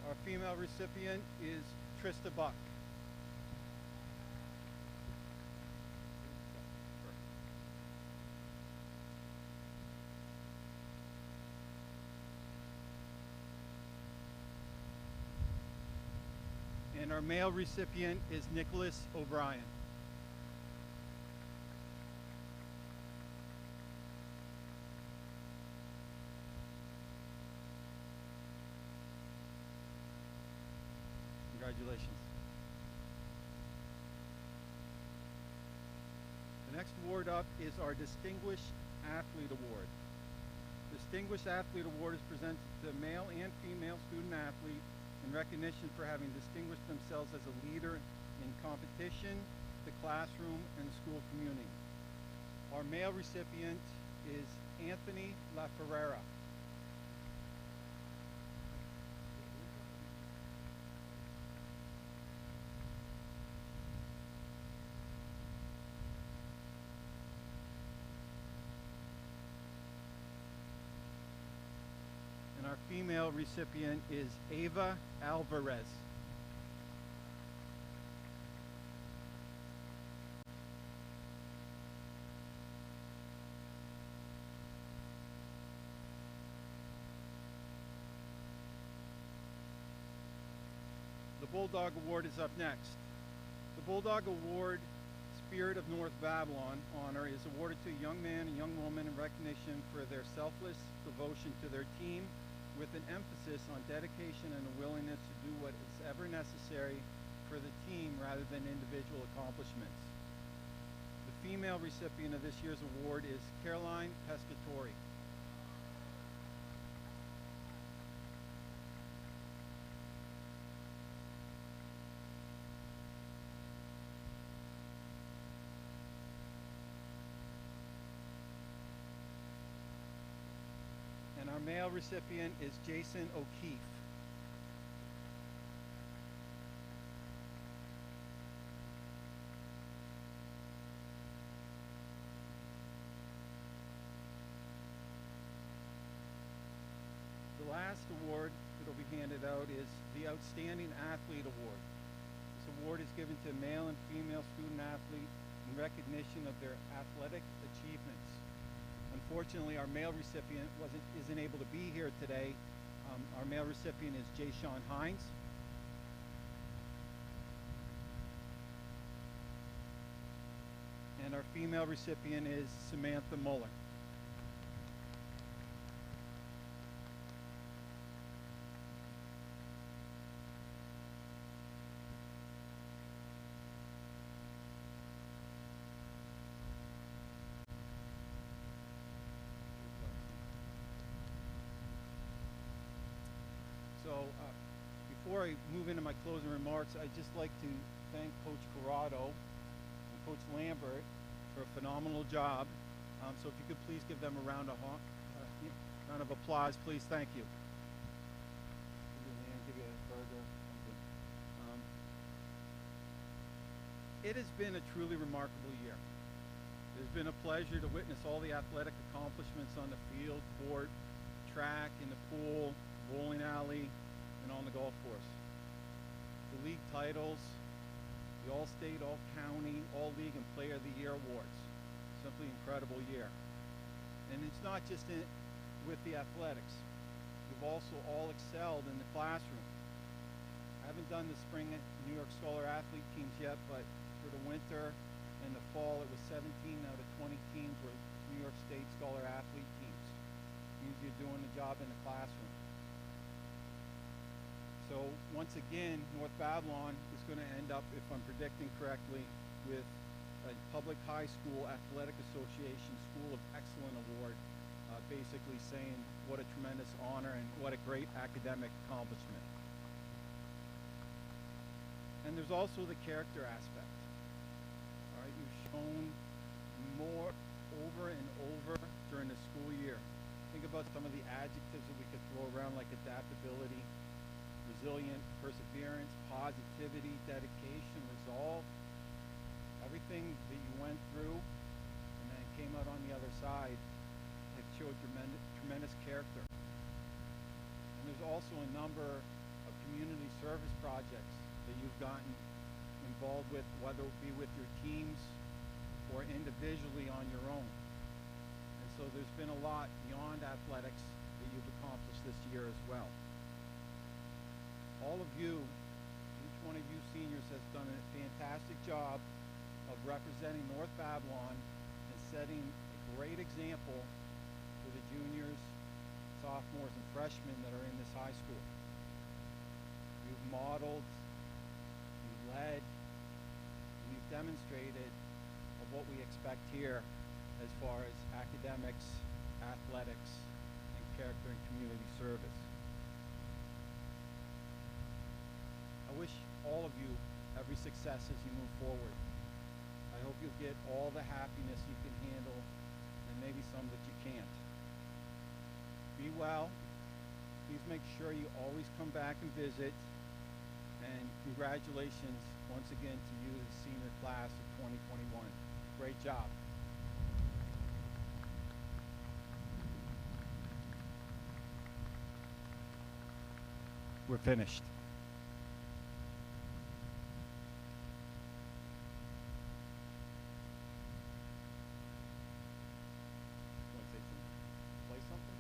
Speaker 2: Our female recipient is Trista Buck. And our male recipient is Nicholas O'Brien. Congratulations. The next award up is our Distinguished Athlete Award. Distinguished Athlete Award is presented to male and female student athlete in recognition for having distinguished themselves as a leader in competition, the classroom, and the school community. Our male recipient is Anthony LaFerrera. And our female recipient is Ava Alvarez. Bulldog Award is up next. The Bulldog Award Spirit of North Babylon honor is awarded to a young man and young woman in recognition for their selfless devotion to their team, with an emphasis on dedication and a willingness to do what is ever necessary for the team rather than individual accomplishments. The female recipient of this year's award is Caroline Pescatori. And our male recipient is Jason O'Keefe. The last award that will be handed out is the Outstanding Athlete Award. This award is given to male and female student athletes in recognition of their athletic achievements. Unfortunately, our male recipient isn't able to be here today. Our male recipient is Jay Sean Hines. And our female recipient is Samantha Muller. So before I move into my closing remarks, I'd just like to thank Coach Corrado and Coach Lambert for a phenomenal job. So if you could please give them a round of applause, please. Thank you. Give you a hand, give you a burger. It has been a truly remarkable year. It has been a pleasure to witness all the athletic accomplishments on the field, court, track, in the pool, bowling alley, and on the golf course. The league titles, the All-State, All-County, All-League, and Player of the Year awards. Simply incredible year. And it's not just with the athletics. We've also all excelled in the classroom. I haven't done the spring New York Scholar Athlete teams yet, but for the winter and the fall, it was 17 out of 20 teams were New York State Scholar Athlete teams. It means you're doing the job in the classroom. So once again, North Babylon is going to end up, if I'm predicting correctly, with a Public High School Athletic Association School of Excellence Award, basically saying what a tremendous honor and what a great academic accomplishment. And there's also the character aspect. All right, you've shown more over and over during the school year. Think about some of the adjectives that we could throw around, like adaptability, resilient, perseverance, positivity, dedication, resolve. Everything that you went through and then came out on the other side, it showed tremendous character. And there's also a number of community service projects that you've gotten involved with, whether it be with your teams or individually on your own. And so there's been a lot beyond athletics that you've accomplished this year as well. All of you, each one of you seniors has done a fantastic job of representing North Babylon and setting a great example for the juniors, sophomores, and freshmen that are in this high school. You've modeled, you've led, and you've demonstrated of what we expect here as far as academics, athletics, and character and community service. I wish all of you every success as you move forward. I hope you'll get all the happiness you can handle and maybe some that you can't. Be well. Please make sure you always come back and visit. And congratulations once again to you, the senior class of 2021. Great job. We're finished. Play something?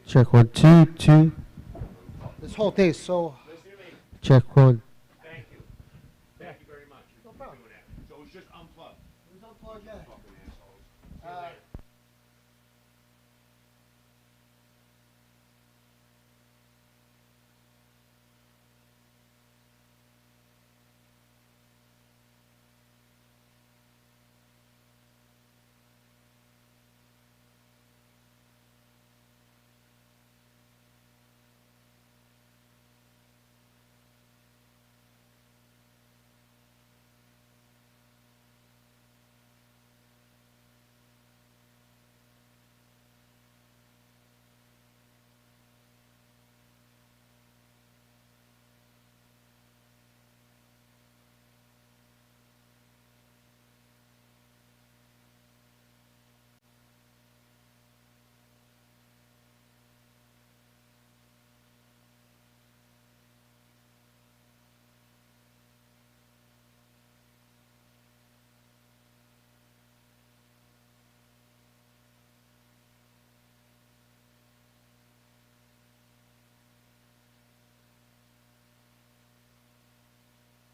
Speaker 7: Check 1, 2, 2.
Speaker 4: This whole thing is so.
Speaker 1: Listen to me.
Speaker 7: Check 1.
Speaker 1: Thank you. Thank you very much for doing that. So it was just unplugged.
Speaker 4: It was unplugged, yeah.
Speaker 1: Fucking assholes. See you later.